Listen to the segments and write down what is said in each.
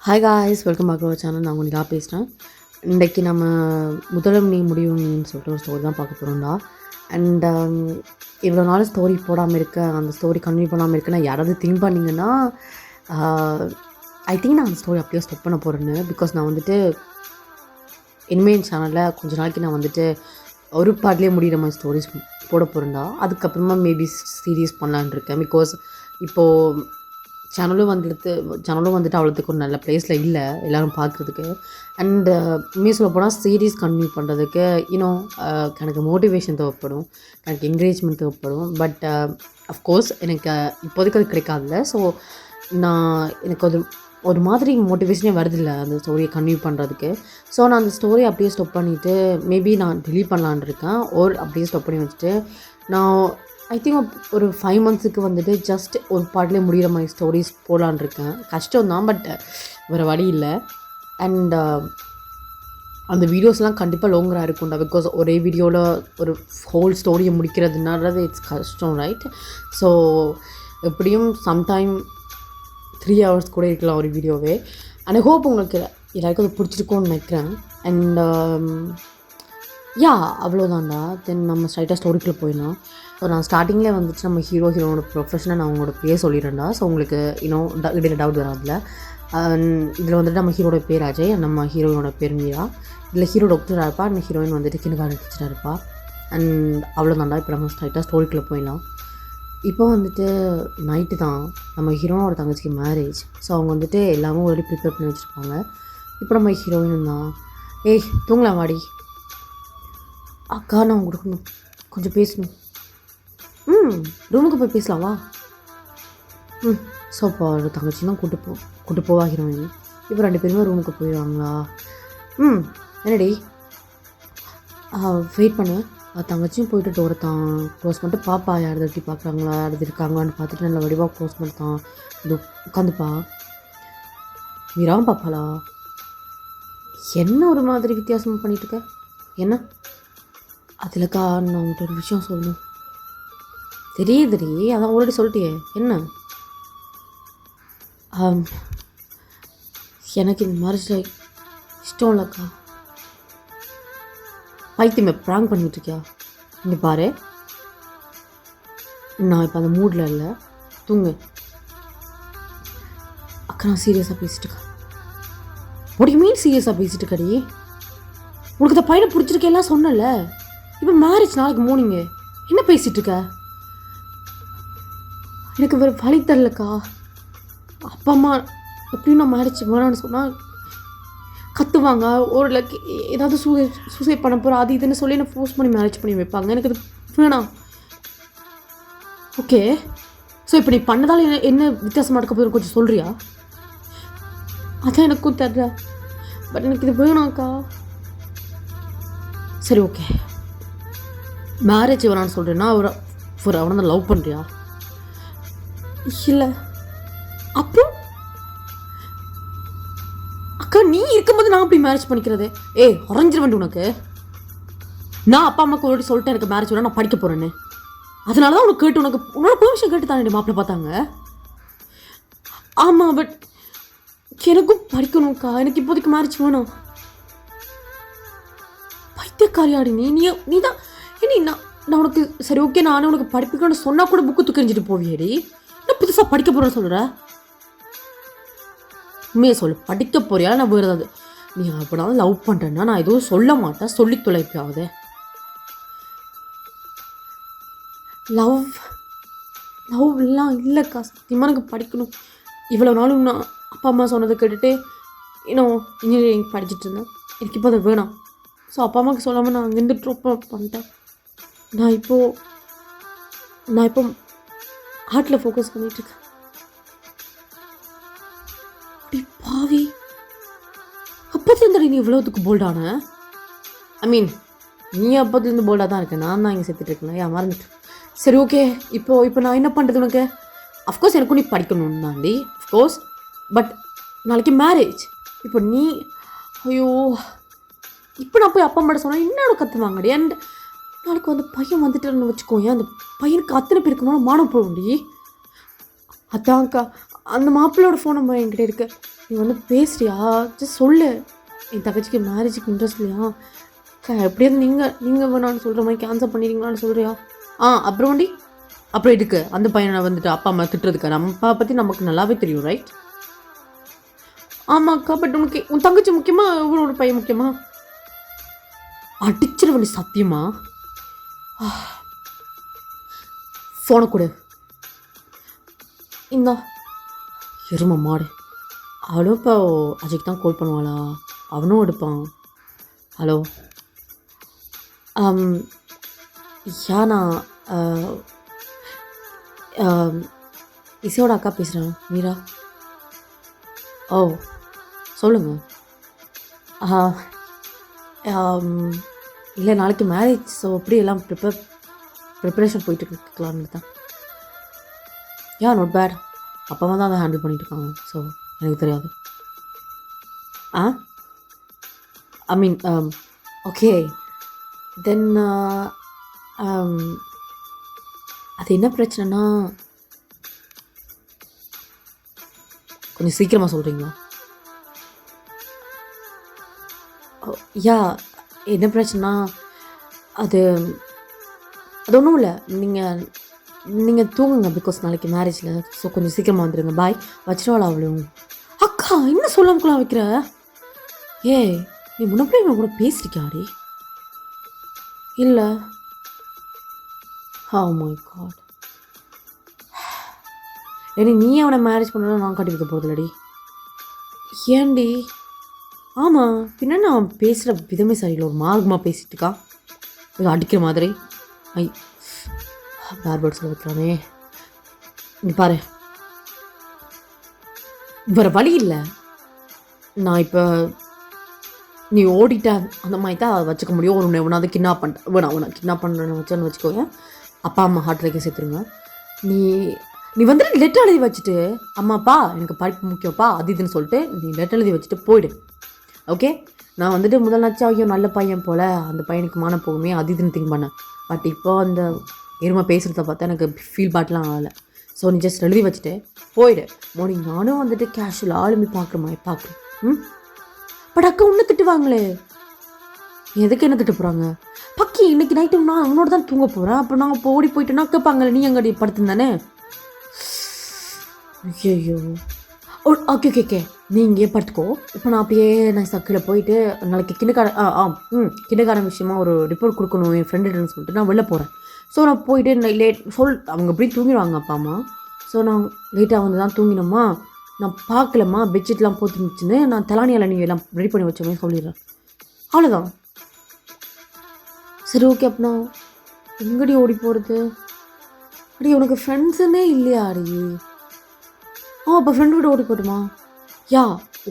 Hi guys, welcome back to our channel. நான் உங்களுக்கு பேசுகிறேன். இன்றைக்கி நம்ம முதலும் நீ முடியும் நீன்னு சொல்லிட்டு ஒரு ஸ்டோரி தான் பார்க்க போகிறோம்டா. அண்ட் இவ்வளோ நாள் ஸ்டோரி போடாமல் இருக்க, அந்த ஸ்டோரி கன்டினியூ பண்ணாமல் இருக்குன்னா யாராவது திங்க் பண்ணிங்கன்னா ஐ திங்க் நான் அந்த ஸ்டோரி அப்படியே ஸ்டாப் பண்ண போகிறேன்னு. பிகாஸ் நான் வந்துட்டு இனிமேல் சேனலில் கொஞ்ச நாளைக்கு நான் வந்துட்டு ஒரு பார்ட்லேயே முடிகிற மாதிரி ஸ்டோரிஸ் போட போகிறேன்டா. அதுக்கப்புறமா மேபி சீரியஸ் பண்ணலான் இருக்கேன். பிகாஸ் இப்போது சேனலும் வந்துட்டு அவ்வளோத்துக்கு ஒரு நல்ல ப்ளேஸில் இல்லை எல்லோரும் பார்க்குறதுக்கு. அண்டு உண்மையை சொல்ல போனால் சீரீஸ் கன்டினியூ பண்ணுறதுக்கு இன்னும் எனக்கு மோட்டிவேஷன் தேவைப்படும், எனக்கு என்கரேஜ்மெண்ட் தேவைப்படும். பட் அஃப்கோர்ஸ் எனக்கு இப்போதைக்கு அது கிடைக்காதுல்ல. ஸோ எனக்கு ஒரு மாதிரி மோட்டிவேஷனே வருதில்லை அந்த ஸ்டோரியை கன்டினியூ பண்ணுறதுக்கு. ஸோ நான் அந்த ஸ்டோரியை அப்படியே ஸ்டாப் பண்ணிவிட்டு மேபி நான் டெலீட் பண்ணலான் இருக்கேன். அப்படியே ஸ்டாப் பண்ணி வச்சுட்டு நான் ஐ திங்க் ஒரு 5 months வந்துட்டு ஜஸ்ட் ஒரு பாட்டிலே முடிகிற மாதிரி ஸ்டோரிஸ் போடலான் இருக்கேன். கஷ்டம் தான், பட் வேறு வழி இல்லை. அண்ட் அந்த வீடியோஸ்லாம் கண்டிப்பாக லாங்கராக இருக்கும்டா. பிகாஸ் ஒரே வீடியோவில் ஒரு ஹோல் ஸ்டோரியை முடிக்கிறதுனால இட்ஸ் கஷ்டம், ரைட்? ஸோ எப்படியும் சம்டைம் 3 hours கூட இருக்கலாம் ஒரு வீடியோவே. அண்ட் ஹோப் உங்களுக்கு எல்லாருக்கும் அது பிடிச்சிருக்கும்னு நினைக்கிறேன். அண்ட் அவ்வளோதான்டா. தென் நம்ம ஸ்ட்ரைட்டாக ஸ்டோரிக்குள்ளே போயிடலாம். ஸோ நான் ஸ்டார்டிங்கில் வந்துட்டு நம்ம ஹீரோனோட ப்ரொஃபஷனை நான் அவங்களோட பேர் சொல்லிடுறேன்டா. ஸோ உங்களுக்கு இடையில டவுட் வராதுல. இதில் வந்துட்டு நம்ம ஹீரோட பேர் அஜய், நம்ம ஹீரோயினோட பேர் மீரா. இதில் ஹீரோ டாக்டராக இருப்பா, அந்த ஹீரோயின் வந்துட்டு கிண்டர்கார்டன் டீச்சராக இருப்பா. அண்ட் அவ்வளோதான்டா. இப்போ நம்ம ஸ்ட்ரைட்டாக ஸ்டோரிக்குள்ளே போயிடலாம். இப்போ வந்துட்டு நைட்டு தான் நம்ம ஹீரோனோட தங்கச்சிக்கு மேரேஜ். ஸோ அவங்க வந்துட்டு எல்லாமே ஆல்ரெடி ப்ரிப்பேர் பண்ணி வச்சுருப்பாங்க. இப்போ நம்ம ஹீரோயின் தான், ஏய் தூங்கலாம் வாடி, அக்கா நான் கொடுக்கணும், கொஞ்சம் பேசணும், ரூமுக்கு போய் பேசலாம் வா. ஸோ அப்போ அவரோட தங்கச்சி தான் கூட்டு போவா ஹீரோயின். இப்போ 2 பேருமே ரூமுக்கு போயிடுவாங்களா? என்னடி வெயிட் பண்ணு. தங்கச்சியும் போயிட்டு டோரை தான் க்ளோஸ் பண்ணிட்டு பாப்பா யார் தட்டி பார்க்குறாங்களா, யாராவது இருக்காங்களான்னு பார்த்துட்டு நல்ல வடிவாக க்ளோஸ் பண்ணிட்டான். இது உட்காந்துப்பா. மீராவும் பாப்பாளா? என்ன ஒரு மாதிரி வித்தியாசமாக பண்ணிட்டுருக்க? என்ன அதில்க்கா, நான் உங்கள்கிட்ட ஒரு விஷயம் சொல்லணும். தெரியுதுடி, அதான் ஆல்ரெடி சொல்லிட்டியே. என்ன? எனக்கு இந்த மேரேஜில் இஷ்டம் இல்லைக்கா. பைத்தியமே ப்ராங்க் பண்ணிகிட்ருக்கியா? இங்கே பாரு, நான் இப்போ அந்த மூடில் இல்லை, தூங்கு. அக்கா நான் சீரியஸாக பேசிட்டுக்கா. what do you mean சீரியஸாக பேசிட்டு இருக்கடி? உனக்கு இந்த பையனை பிடிச்சிருக்கெல்லாம் சொன்னல. இப்போ மேரேஜ் நாளைக்கு மார்னிங்கு, என்ன பேசிகிட்டு இருக்க? எனக்கு வேறு வழி தரலக்கா. அப்பா அம்மா எப்படியும் நான் மேரேஜ் வேணான்னு சொன்னால் கற்றுவாங்க. ஒரு ஏதாவது சூசைட் பண்ண போகிறோம் அது இதுன்னு சொல்லி என்னை ஃபோர்ஸ் பண்ணி மேரேஜ் பண்ணி வைப்பாங்க. எனக்கு அது வேணாம். ஓகே, ஸோ இப்போ நீ பண்ணதால் என்ன வித்தியாசமாக இருக்க போய் கொஞ்சம் சொல்கிறியா? அதான் எனக்கும் தெரியல, பட் எனக்கு இது வேணாம்க்கா. சரி ஓகே, மேரேஜ் வேணான்னு சொல்கிறேன்னா அவனை தான் லவ் பண்ணுறியா? இல்லை. அப்புறம் அக்கா நீ இருக்கும்போது நான் அப்படி மேரேஜ் பண்ணிக்கிறது? உறைஞ்சிருவேன் உனக்கு. நான் அப்பா அம்மாவுக்கு ஒரு சொல்லிட்டு எனக்கு மேரேஜ் வேணா, நான் படிக்க போகிறேன்னு. அதனால தான் உனக்கு கேட்டு, உன்னோட பெர்மிஷன் கேட்டு தானே மாப்பிள்ளை பார்த்தாங்க. ஆமாம், பட் எனக்கும் படிக்கணும்க்கா. எனக்கு இப்போதைக்கு மேரேஜ் வேணும். பைத்தியக்காரியாடி நீ தான். நான் உனக்கு சரி ஓகே நானே உனக்கு படிப்புக்கணும்னு சொன்னால் கூட புக்கு தூக்கறிஞ்சிட்டு போவியேடி. நான் புதுசாக படிக்க போகிறேன்னு சொல்கிறேன். உண்மையை சொல்லு, படிக்க போறியா? நான் வேறு ஏதாவது நீ அப்படினாலும் லவ் பண்ணுறேன்னா நான் எதுவும் சொல்ல மாட்டேன், சொல்லி தொலைப்பாவது. லவ் எல்லாம் இல்லைக்கா, சத்தியமாக எனக்கு படிக்கணும். இவ்வளோ நாளும் நான் அப்பா அம்மா சொன்னதை கேட்டுட்டு இன்னும் இன்ஜினியரிங் படிச்சுட்டு இருந்தேன். எனக்கு இப்போ அதை வேணாம். ஸோ அப்பா அம்மாவுக்கு சொல்லாமல் நான் அங்கேருந்து ட்ராப் பண்ணிட்டேன். நான் இப்போ ஆர்ட்டில் ஃபோக்கஸ் பண்ணிகிட்ருக்கேன். அப்படி பாவி, அப்போதுலேருந்து நீ இவ்வளோத்துக்கு போல்டான? ஐ மீன் நீ அப்போதுலேருந்து போல்டாக தான் இருக்கேன், நான் தான் இங்கே செத்துட்ருக்கேன். மறந்துட்டு. சரி ஓகே, இப்போ நான் என்ன பண்ணுறது உனக்கு? அஃப்கோர்ஸ் எனக்கும் நீ படிக்கணும்னு தாண்டி, அஃப்கோர்ஸ். பட் நாளைக்கு மேரேஜ். இப்போ நீ ஐயோ, இப்போ நான் போய் அப்பா அம்மாட்ட சொன்னால் என்னோட கற்றுவாங்கடி. அண்ட் நாளைக்கு அந்த பையன் வந்துட்டுன்னு வச்சுக்கோங்க, அந்த பையனுக்கு அத்தனை பேருக்கு மேலே மானம் போகும்டி. அதான்க்கா, அந்த மாப்பிள்ளையோட ஃபோன் நம்பர் என்கிட்ட இருக்குது. நீ வந்து பேசுறியா? ஜஸ்ட் சொல்லு. என் தங்கச்சிக்கு மேரேஜுக்கு இன்ட்ரெஸ்ட் இல்லையா? எப்படியாவது நீங்கள் வேணான்னு சொல்கிற மாதிரி கேன்சல் பண்ணிடுங்களான்னு சொல்கிறியா? அப்புறம் அப்புறம் எதுக்கு அந்த பையனை வந்துட்டு அப்பா அம்மா திட்டுறதுக்கு? நம்ம அப்பா பற்றி நமக்கு நல்லாவே தெரியும், ரைட்? ஆமாக்கா, பட் உனக்கு உன் தங்கச்சி முக்கியமா இவரோட பையன் முக்கியமா? அடிச்சிருவனி சத்தியமா. ஃபோனை கொடு. இந்தா எரும மாடு. அவளும் இப்போ அஜய்க்கு தான் கால் பண்ணுவாளா? அவனும் எடுப்பான். ஹலோ, யானா இசையோட அக்கா பேசுகிறேன், மீரா. ஓ, சொல்லுங்கள். இல்லை, நாளைக்கு மேரேஜ், ஸோ அப்படி எல்லாம் ப்ரிப்பரேஷன் போயிட்டு இருக்கலான்னு தான். Not bad. அப்பாவை தான் அதை ஹேண்டில் பண்ணிட்டு இருக்காங்க, ஸோ எனக்கு தெரியாது. ஐ மீன் ஓகே தென் அது என்ன பிரச்சனைனா கொஞ்சம் சீக்கிரமாக சொல்கிறீங்களா? என்ன பிரச்சனைனா அது ஒன்றும் இல்லை. நீங்கள் தூங்குங்க, பிகாஸ் நாளைக்கு மேரேஜில். ஸோ கொஞ்சம் சீக்கிரமாக வந்துடுங்க. பாய். வச்சிருவாளா அவளும்? அக்கா, என்ன சொல்லாமக்குலாம் வைக்கிற? நீ முன்னப்படி இவன் கூட பேசிருக்காடி? இல்லை. Oh my God. நீ அவனை மேரேஜ் பண்ணலாம், நான் கட்டி வைக்க போகிறதில்லடி. ஏன்டி? ஆமாம், பின்ன நான் பேசுகிற விதமே சரியில்லை. ஒரு மார்க்கமாக பேசிட்டு இருக்கா, இது அடிக்கிற மாதிரி. பேர்பேர்ட்ஸில் வைக்கிறானே. நீ பாரு, வேறு வழி இல்லை. நான் இப்போ நீ ஓடிட்ட அந்த மாதிரி தான் வச்சுக்க முடியும். ஒரு உன்னை அதை கிட்னாப் பண்ணிட்டேன், உன்னை கிட்னாப் பண்ணுறேன்னு வச்சோன்னு வச்சுக்கோங்க. அப்பா அம்மா ஹார்ட் அட்டாக் சேர்த்துருங்க. நீ வந்துட்டு லெட்டர் எழுதி வச்சுட்டு, அம்மாப்பா எனக்கு படிப்பு முக்கியப்பா அது இதுன்னு சொல்லிட்டு நீ லெட்டர் எழுதி வச்சுட்டு போயிடு. ஓகே, நான் வந்துட்டு முதல் நச்சா ஐயோ நல்ல பையன் போல், அந்த பையனுக்கு மான போகுமே அது இதுன்னு திங்க் பண்ணேன். பட் இப்போ அந்த எருமை பேசுகிறத பார்த்தா எனக்கு ஃபீல் பாட்லாம் ஆகலை. ஸோ நீ ஜஸ்ட் எழுதி வச்சுட்டு போயிடு. மார்னிங் நானும் வந்துட்டு கேஷுவல் ஆளுமே பார்க்குறேன். பட் அக்கா ஒன்று திட்டுவாங்களே, எதுக்கு என்ன திட்டு போகிறாங்க? பக்கி இன்னைக்கு நைட்டு நான் அவனோட தான் தூங்க போகிறேன். அப்போ நாங்கள் இப்போ ஓடி போயிட்டோன்னா கேட்பாங்களே, நீ எங்கடி படுத்துருந்தானே? ஐயோ, ஓகே நீ இங்கே படுத்துக்கோ. இப்போ நான் அப்படியே நான் சக்கில் போயிட்டு நாளைக்கு கிண்டக்காரன் விஷயமா ஒரு ரிப்போர்ட் கொடுக்கணும் என் ஃப்ரெண்டுன்னு சொல்லிட்டு நான் வெளில போகிறேன். ஸோ நான் போயிட்டு லேட் அவங்க எப்படி தூங்கிடுவாங்க அப்பா அம்மா. ஸோ நான் லேட்டாக வந்து தான் தூங்கினோம்மா, நான் பார்க்கலம்மா, பெட்ஷீட்லாம் போட்டுருந்துச்சுன்னு நான் தலானியால் நீ எல்லாம் ரெடி பண்ணி வச்சோமே சொல்லிடுறேன். அவ்வளோதான். சரி ஓகே, அப்படின்னா எங்கடி ஓடி போகிறது? அடி உனக்கு ஃப்ரெண்ட்ஸுன்னே இல்லையா அடி? அப்போ ஃப்ரெண்டு விட ஓடி போட்டுமா?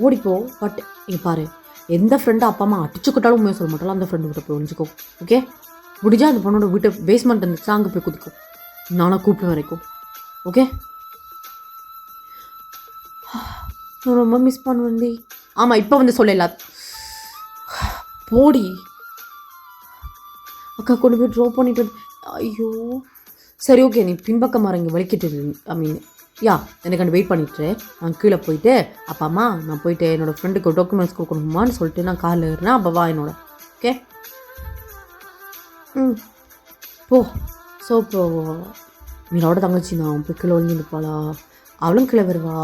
ஓடிப்போ. பட் இங்கே பாரு, எந்த ஃப்ரெண்டை அப்பா அம்மா அடிச்சுக்கிட்டாலும் உண்மையாக சொல்ல மாட்டாலும் அந்த ஃப்ரெண்டு விட்ட போய் ஒழிஞ்சிக்கோ. ஓகே, முடிஞ்சா அந்த பொண்ணோட வீட்டை பேஸ்மெண்ட் இருந்துச்சுன்னா அங்கே போய் குதிக்கும், நானாக கூப்பிட்டு வரைக்கும். ஓகே, நான் ரொம்ப மிஸ் பண்ணுவேன்டி. ஆமாம், இப்போ வந்து சொல்லல போடி. அக்கா கொண்டு போய் ட்ராப் பண்ணிட்டு. ஐயோ சரி ஓகே, நீ பின்பக்கம் இங்கே வலிக்கிட்டு. ஐ மீன் எனக்கு அங்கே வெயிட் பண்ணிட்டு நான் கீழே போயிட்டு அப்பா அம்மா நான் போயிட்டு என்னோடய ஃப்ரெண்டுக்கு டாக்குமெண்ட்ஸ் கொடுக்கணுமான்னு சொல்லிட்டு நான் காலில் ஏறினேன். அப்போ வா என்னோட. ஓகே போ. ஸோ இப்போ மீரோட தங்கச்சி நான் போய் கீழே ஒழிஞ்சிருப்பாளா? அவளும் கீழே வருவா.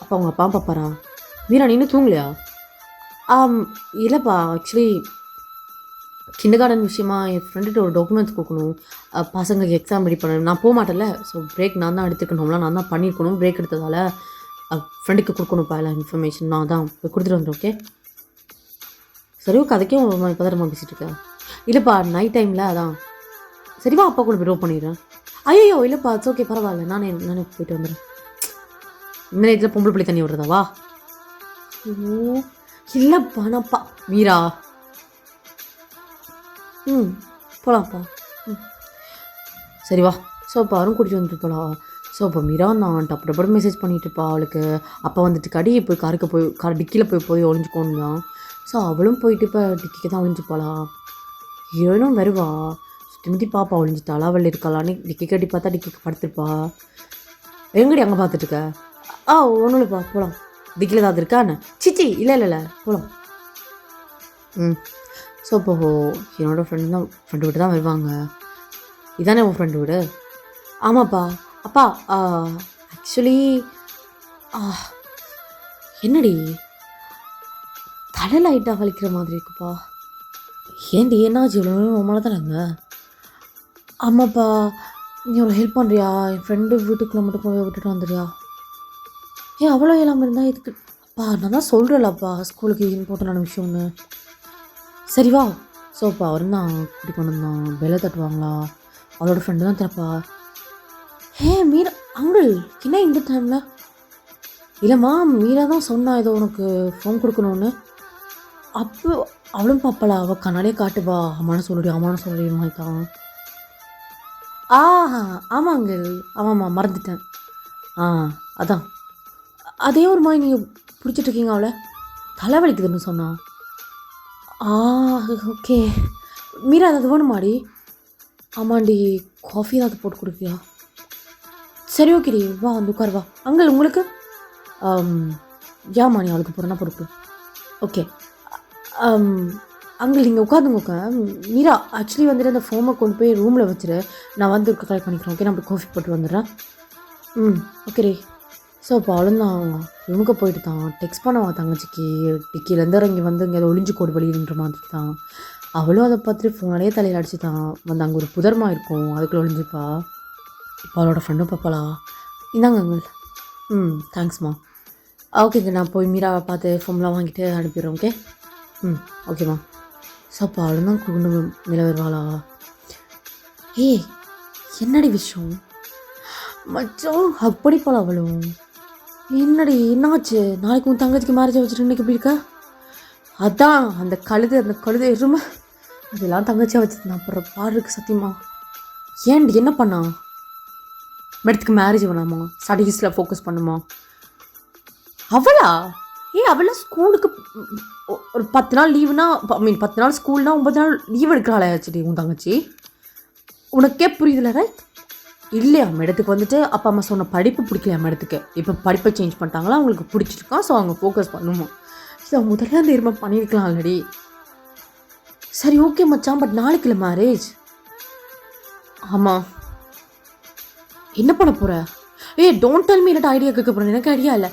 அப்போ அவங்க அப்பா பாப்பாரா? மீரா நீ இன்னும் தூங்கலையா? இல்லைப்பா, ஆக்சுவலி கிண்டர்கார்டன் விஷயமா என் ஃப்ரெண்டுகிட்ட ஒரு டாக்குமெண்ட்ஸ் கொடுக்கணும், பசங்களுக்கு எக்ஸாம் ரெடி பண்ணணும். நான் போக மாட்டேன்ல, ஸோ பிரேக் நான் தான் எடுத்துக்கணும்லாம், நான் தான் பண்ணியிருக்கணும். பிரேக் எடுத்ததால் ஃப்ரெண்டுக்கு கொடுக்கணும்ப்பா எல்லாம் இன்ஃபர்மேஷன். நான் தான் போய் கொடுத்துட்டு வந்துடும். ஓகே சரி ஓகே. அதுக்கே இப்போ தான் பேசிகிட்டு இருக்கேன். இல்லைப்பா நைட் டைமில் அதான். சரிவா, அப்பா கூட ட்ராப் பண்ணிடுறேன். ஐயோ இல்லைப்பா, இட்ஸ் ஓகே, பரவாயில்ல, நானே போயிட்டு வந்துடுறேன். இந்த நேரத்தில் பொம்பளை பிள்ளை தண்ணி விடுறதாவா? ஐயோ இல்லைப்பா, நான்ப்பா மீரா. போகலாம்ப்பா. சரி வா. ஸோ இப்போ அவரும் கூட்டிகிட்டு வந்துட்டு போகலாம். ஸோ இப்போ மீரா நான் டப்பு மெசேஜ் பண்ணிட்டுருப்பா அவளுக்கு. அப்போ வந்துட்டு கடியை போய் கார் டிக்கியில் போய் ஒழிஞ்சுக்கோன்னு தான். ஸோ அவளும் போயிட்டு இப்போ டிக்கிக்கு தான் ஒழிஞ்சு போகலாம். ஏனும் வருவா, சுற்றி பாப்பா ஒழிஞ்சிட்டாளா அவள் இருக்காளான்னு டிக்கி கட்டி பார்த்தா டிக்கிக்கு படுத்துருப்பா. எங்கடி அங்கே பார்த்துட்டுருக்க? ஒன்றும் இல்லைப்பா, போகலாம். டிக்கில் ஏதாவது இருக்கான்னு சிச்சி இல்லை போகலாம். ஸோ இப்போது என்னோடய ஃப்ரெண்டு வீட்டு தான் வருவாங்க. இதானே உன் ஃப்ரெண்டு வீடு? ஆமாப்பா. அப்பா ஆக்சுவலி என்னடி தலை லைட்டாக வலிக்கிற மாதிரி இருக்குப்பா. ஏன்டி என்னாச்சு? இவ்வளோ உமால தானேங்க? ஆமாப்பா, நீ ஒரு ஹெல்ப் பண்ணுறியா? என் ஃப்ரெண்டு வீட்டுக்குள்ளே மட்டும் போய் விட்டுட்டு வந்துடுறியா? ஏன் அவ்வளோ இல்லாமல் இருந்தால் இதுக்கு அப்பா நான் தான் சொல்கிறேன்லப்பா ஸ்கூலுக்கு இம்பார்ட்டண்டான விஷயம்னு. சரி வா. ஸோ அப்போ அவர் தான் கூட்டி கொண்டு வந்தான். பெல்லை தட்டுவாங்களா? அவளோட ஃப்ரெண்டு தான் திறப்பா. மீரா அங்கிள் என்ன இந்த டைமில்? இல்லைம்மா, மீரா தான் சொன்னா ஏதோ உனக்கு ஃபோன் கொடுக்கணுன்னு. அப்போ அவளும் பாப்பலா? அவள் கண்ணாலே காட்டுவா. அம்மான சொல்லுடி மாதிரி தான். ஆமாம் அங்கிள், ஆமாம்மா மறந்துட்டேன். அதான் அதே ஒரு மாதிரி நீங்கள் பிடிச்சிட்ருக்கீங்க அவளை. தலைவலிக்குதுன்னு சொன்னா. ஓகே. மீரா அது வேணுமாடி? ஆமாண்டி, காஃபி ஏதாவது போட்டு கொடுப்பியா? சரி ஓகேடி, வா வந்து உட்கார் வா. அங்கிள் உங்களுக்கு ஏம்மா நீ அவளுக்கு போகிறேன்னா போட்டு. ஓகே அங்கிள் நீங்கள் உட்காந்துங்க. மீரா ஆக்சுவலி வந்துட்டு அந்த ஃபோமை கொண்டு போய் ரூமில் வச்சுரு. நான் வந்து கலெக்ட் பண்ணிக்கிறேன். ஓகே, நான் காஃபி போட்டு வந்துடுறேன். ஓகே ரே. ஸோ அப்போ அவளும் தான் ரூமுக்கு போயிட்டு தான் டெக்ஸ்ட் பண்ணுவான் தங்கச்சிக்கு. டிக்கிலேருந்து இங்கே வந்து இங்கே ஒளிஞ்சு கோடு வழின்ற மாதிரி தான். அவளும் அதை பார்த்துட்டு ஃபோனாலேயே தலையில் அடிச்சு தான் வந்து அங்கே ஒரு புதர்மா இருக்கும், அதுக்குள்ளே ஒளிஞ்சுப்பா. இப்போ அவளோட ஃப்ரெண்டும் பார்ப்பாளா? இந்தாங்க அங்கிள். தேங்க்ஸ்மா. ஓகேங்க, நான் போய் மீராவை பார்த்து ஃபோம்லாம் வாங்கிட்டு அனுப்பிடுறேன். ஓகே ஓகேம்மா. ஸோ அப்போ அவளும் தான் கொண்டு மேலே வருவாளா? என்னடி விஷயம் மச்சம்? அப்படி போல அவளும் என்னடி என்னாச்சு? நாளைக்கு உன் தங்கச்சிக்கு மேரேஜ் வச்சுட்டு இன்றைக்கி எப்படி இருக்க? அதான் அந்த கழுது எருமை அதெல்லாம் தங்கச்சியாக வச்சுருந்தான். அப்புறம் பாருக்கு சத்தியமா. ஏன்டி என்ன பண்ணா? மேடத்துக்கு மேரேஜ் வேணாமா? ஸ்டடீஸில் ஃபோக்கஸ் பண்ணுமா? அவளா? அவளாம் ஸ்கூலுக்கு ஒரு 10 நாள் லீவுனா, 10 நாள் ஸ்கூல்னா 9 நாள் லீவ் எடுக்கிறாளாச்சுடி உன் தங்கச்சி. உனக்கே புரியுதுல ரைட்? இல்லையா மேடத்துக்கு வந்துட்டு அப்பா அம்மா சொன்ன படிப்பு பிடிக்கலையா மேடத்துக்கு? இப்போ படிப்பை சேஞ்ச் பண்ணிட்டாங்களா, அவங்களுக்கு பிடிச்சிருக்கான். ஸோ அவங்க ஃபோக்கஸ் பண்ணுமா? ஸோ முதல்ல அந்த இருமை பண்ணியிருக்கலாம் ஆல்ரெடி. சரி ஓகே மச்சான், பட் நாளைக்கு இல்லை மேரேஜ். ஆமாம். என்ன பண்ண போகிற? Don't tell me. என்னட்டு ஐடியா கேட்க போகிறேன். எனக்கு ஐடியா இல்லை.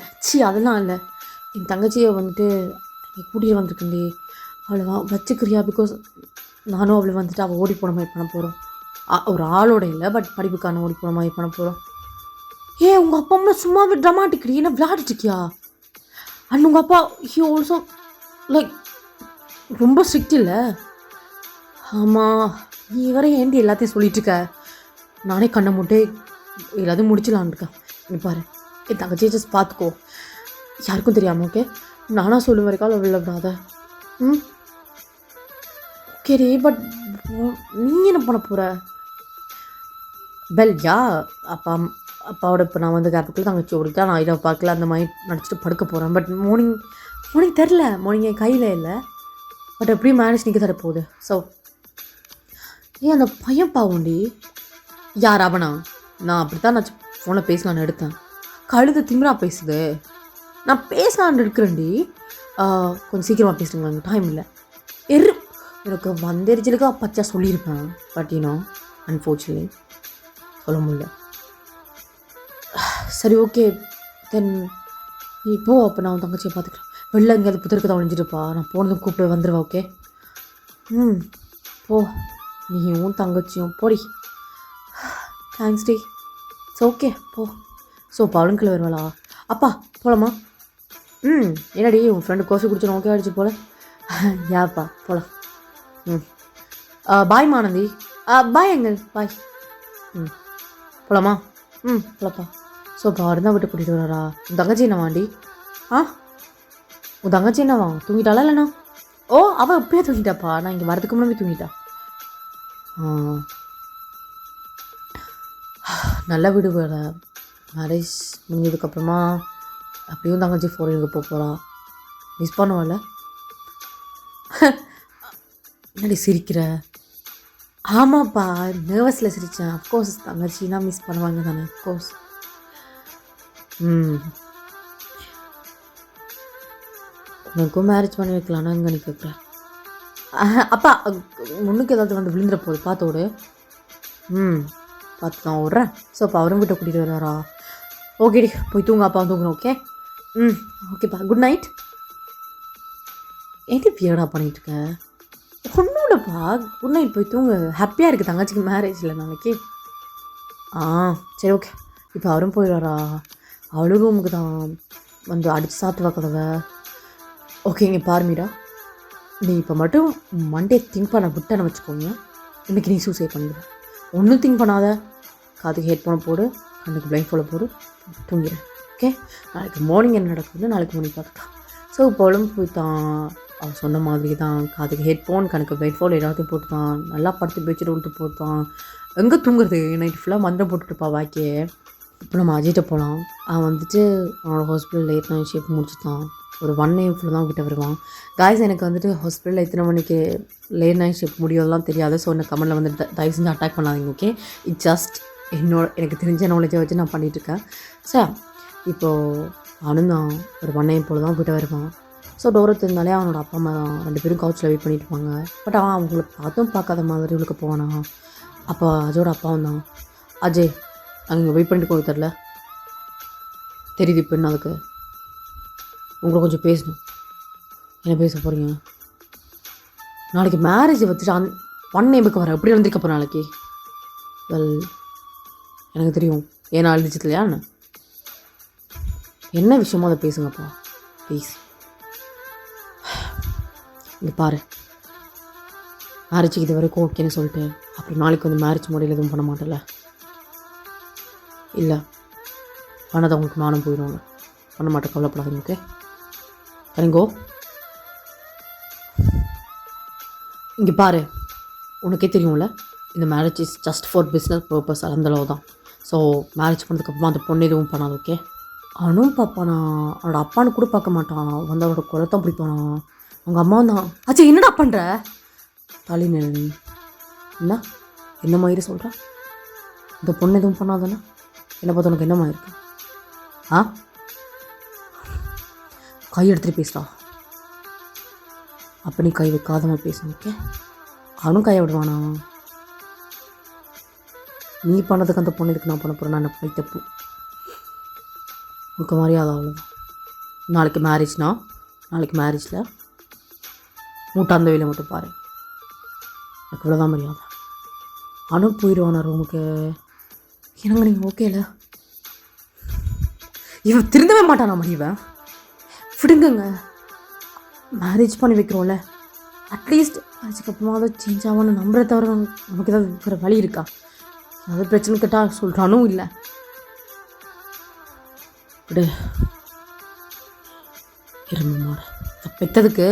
அதெல்லாம் இல்லை. என் தங்கச்சியை வந்துட்டு கூட்டிகிட்டு வந்திருக்கேன்டி, அவளை வச்சுக்கிறியா? பிகாஸ் நானும் அவளை வந்துட்டு அவள் ஓடி போன மாதிரி பண்ண போகிறோம். ஒரு ஆளோட இல்லை, பட் படிப்புக்கான ஓடி போன மாதிரி பண்ண போகிறோம். உங்கள் அப்பா அம்மா சும்மாவே ட்ராமாட்டிக்டி. என்ன விளையாடிட்டுருக்கியா? அண்ட் உங்கள் அப்பா ஹி ஆல்சோ லைக் ரொம்ப ஸ்ட்ரிக்ட் இல்லை? ஆமாம், நீ வரை ஏண்டி எல்லாத்தையும் சொல்லிட்டுருக்க? நானே கண்ணை மூட்டே எல்லாத்தையும் முடிச்சிடலான் இருக்கேன். நீ பாரு, என் தங்கச்சியை ஜஸ்ட் பார்த்துக்கோ, யாருக்கும் தெரியாமல். ஓகே, நானாக சொல்லும் வரைக்கால் அவ்வளோ விடாத. ஓகே பட் நீ என்ன பண்ண போகிற? அப்பாவோட இப்போ நான் வந்து கேப்புக்குள்ளே தங்கச்சி ஓடிட்டா, நான் இதை பார்க்கல அந்த மாதிரி நடிச்சிட்டு படுக்க போகிறேன். பட் மார்னிங் தெரில, மார்னிங் என் கையில் இல்லை. பட் எப்படியும் மேனேஜ் நிற்க தர போகுது. ஸோ அந்த பையன் பாவுண்டி. யார் அவனா? நான் அப்படி தான் நான் ஃபோனில் பேசலான்னு எடுத்தேன். கழுது திமிரா பேசுது. நான் பேசலான்னு இருக்கிறேன்டி. கொஞ்சம் சீக்கிரமாக பேசுங்களா? டைம் இல்லை. எனக்கு வந்தெரிச்சலுக்கு பச்சா சொல்லியிருப்பேன். பட் அன்ஃபார்ச்சுனேட்லி சொல்ல முடியல. சரி ஓகே தென் நீ போ. அப்போ நான் உன் தங்கச்சியை பார்த்துக்கிறேன். வெளில எங்கேயாவது புத்தருக்கு தான் ஒழிஞ்சிருப்பா. நான் போனதும் கூப்பிட்டு வந்துடுவா. ஓகே போ. நீயும் தங்கச்சியும் போடி. தேங்க்ஸ் டி. ஸோ ஓகே போ. ஸோ பவுனுக்குள்ள வருவாளா? அப்பா போகலாமா? என்னடி உன் ஃப்ரெண்டு கோஃபி குடிச்சிடும் ஓகே ஆகிடுச்சு போல. யாப்பா போகலாம். பாய் மானந்தி. பாய் எங்கள் பாய். போகலாமா? போகலாப்பா. ஸோ இப்போ அவர் தான் விட்டு கூட்டிகிட்டு வராரா? உன் தங்கச்சி என்னவாண்டி? உன் தங்கச்சி என்னவா? தூங்கிட்டாளா இல்லைண்ணா? அவள் எப்பயே தூங்கிட்டாப்பா. நான் இங்கே வரதுக்கு முன்னாடி தூங்கிட்டா. நல்ல வீடு வேலை. மேரேஜ் முடிஞ்சதுக்கப்புறமா அப்படியும் தங்கச்சி ஃபாரினுக்கு போகிறா. மிஸ் பண்ணுவாள். என்னடி சிரிக்கிற? ஆமாப்பா, நர்வஸில் சிரித்தேன். அஃப்கோர்ஸ் தங்கச்சின்னா மிஸ் பண்ணுவாங்க தானே. அஃப்கோர்ஸ். உனக்கும் மேரேஜ் பண்ணி வைக்கலான்னு அங்கே நீ கேட்குற. அப்பா முன்னுக்கு ஏதாவது வந்து விழுந்துட போகுது பார்த்தோடு. பார்த்து தான் ஓடுறேன். ஸோ அப்போ அவரும் வீட்டை கூட்டிகிட்டு வர்றாரா? ஓகேடி, போய் தூங்க, அப்பா தூங்குறேன். ஓகே ஓகேப்பா, குட் நைட். என்ன வியர்டாக பண்ணிகிட்ருக்க? ஒன்றும் இல்லைப்பா, குட் நைட், போய் தூங்க. ஹாப்பியாக இருக்குது தங்கச்சிக்கு மேரேஜில் நாளைக்கு. சரி ஓகே. இப்போ அவரும் போயிடுவாரா? அவளும் ரூமுக்கு தான் வந்து அடித்து சாத்துவா கதவை. ஓகே, இங்கே பாரு மீரா, நீ இப்போ மட்டும் மண்டே திங்க் பண்ண விட்டேன்னு வச்சுக்கோங்க, இன்றைக்கி நீ சூசைட் பண்ணிடுவேன். ஒன்றும் திங்க் பண்ணாத, காதுக்கு ஹெட்ஃபோனை போடு, கண்ணுக்கு பிளைண்ட் ஃபோனை போடு, தூங்கிடு. ஓகே, நாளைக்கு மார்னிங் என்ன நடக்குதுன்னு நாளைக்கு மார்னிங் பார்த்துக்கலாம். ஸோ இப்போலும் போய் தான் அவன் சொன்ன மாதிரி தான் காதுக்கு ஹெட்ஃபோன், கணக்கு பிளைண்ட் ஃபோன் எல்லாத்தையும் போட்டு தான் நல்லா படுத்து பெட்ஷீட் விட்டு போட்டு தான் எங்கே தூங்குறது. நைட்டு ஃபுல்லாக மந்திரம் போட்டுருப்பா வாக்கியே. இப்போ நம்ம அஜய்கிட்ட போகலாம். அவன் வந்துட்டு அவனோட ஹாஸ்பிட்டல் லேட் நைட் ஷிஃப்ட் முடிச்சுட்டான். ஒரு 1 AM ஃபுல்லாக தான் கிட்ட வருவான். காய்ஸ், எனக்கு வந்துட்டு ஹாஸ்பிட்டலில் எத்தனை மணிக்கு லேட் நைட் ஷிஃப்ட் முடியும்லாம் தெரியாது. ஸோ இந்த கமெண்டில் வந்து தயவு செஞ்சு அட்டாக் பண்ணாதீங்க. ஓகே, இட் ஜஸ்ட் எனக்கு தெரிஞ்ச நாலேஜை வச்சு நான் பண்ணிகிட்ருக்கேன். சார் இப்போது அவனும் தான் ஒரு 1 AM போல் தான் கிட்ட வருவான். ஸோ டோரை தெரிந்தாலே அவனோட அப்பா அம்மா தான் 2 பேரும் கவுச்சில் வெயிட் பண்ணிட்டு இருப்பாங்க. பட் அவன் அவங்களுக்கு பார்த்தும் பார்க்காத மாதிரி இவளுக்கு போவானா. அப்போ அஜயோட அப்பாவும் தான், அஜய் அங்கே வெயிட் பண்ணிட்டு போக தெரில தெரியுது. இப்போ என்ன அதுக்கு உங்களை கொஞ்சம் பேசணும். என்ன பேச போகிறீங்க? நாளைக்கு மேரேஜ் வச்சுட்டு 1 AMக்கு வர எப்படி வந்திருக்க போகிற நாளைக்கு? வெல், எனக்கு தெரியும், ஏன்னா அழிச்சிட்டு இல்லையா என்ன விஷயமோ அதை பேசுங்கப்பா ப்ளீஸ். இங்கே பாரு, மேரேஜுக்கு இது வரைக்கும் ஓகேன்னு சொல்லிட்டு அப்புறம் நாளைக்கு வந்து மேரேஜ் முறையில் எதுவும் பண்ண மாட்டேல? இல்லை, ஆனால் அது உங்களுக்கு நானும் போயிடுவாங்க. பண்ண மாட்டேன், கவலைப்படாதீங்க. ஓகே கரிங்கோ, இங்கே பாரு, உனக்கே தெரியும்ல இந்த marriage is just for business purpose, அந்தளவு தான். ஸோ மேரேஜ் பண்ணதுக்கப்புறமா அந்த பொண்ணு எதுவும் பண்ணாது. ஓகே, அவனும் பார்ப்பானா, அவனோட அப்பான்னு கூட பார்க்க மாட்டான், வந்து அவனோட குலத்தான் பிடிப்பானா. அவங்க அம்மா தான், ஆச்சா என்னடா பண்ணுற தலி நிலை என்ன மாதிரி சொல்கிற? இந்த பொண்ணு எதுவும் பண்ணாதானே என்னை பார்த்து உனக்கு என்னமா இருக்கு? கை எடுத்துகிட்டு பேசுகிறா. அப்போ நீ கை வைக்காதமாக பேசணும். ஓகே, அவனும் கையை விடுவானா? நீ பண்ணதுக்கு அந்த பொண்ணு இதுக்கு நான் பண்ண போகிறேன். நான் போய் தப்பு உனக்கு மரியாதை அவ்வளோதான். நாளைக்கு மேரேஜ்னா நாளைக்கு மேரேஜில் மூட்டாந்த வேலை மட்டும் பாரு, எனக்கு இவ்வளோதான் மரியாதை. அவனும் போயிடுவானா ரூமுக்கு. என்னங்க நீங்கள் ஓகே இல்லை? இவன் திருந்தவே மாட்டானா மடிவன்? விடுங்கங்க, மேரேஜ் பண்ணி வைக்கிறோம்ல, அட்லீஸ்ட் அதுக்கப்புறமா சேஞ்ச் ஆகான்னு நம்புறத தவிர நமக்கு ஏதாவது வேறு வழி இருக்கா? ஏதாவது பிரச்சனை கேட்டால் சொல்கிறானும் இல்லை. விடு, இரும்பு மாட பெற்றதுக்கு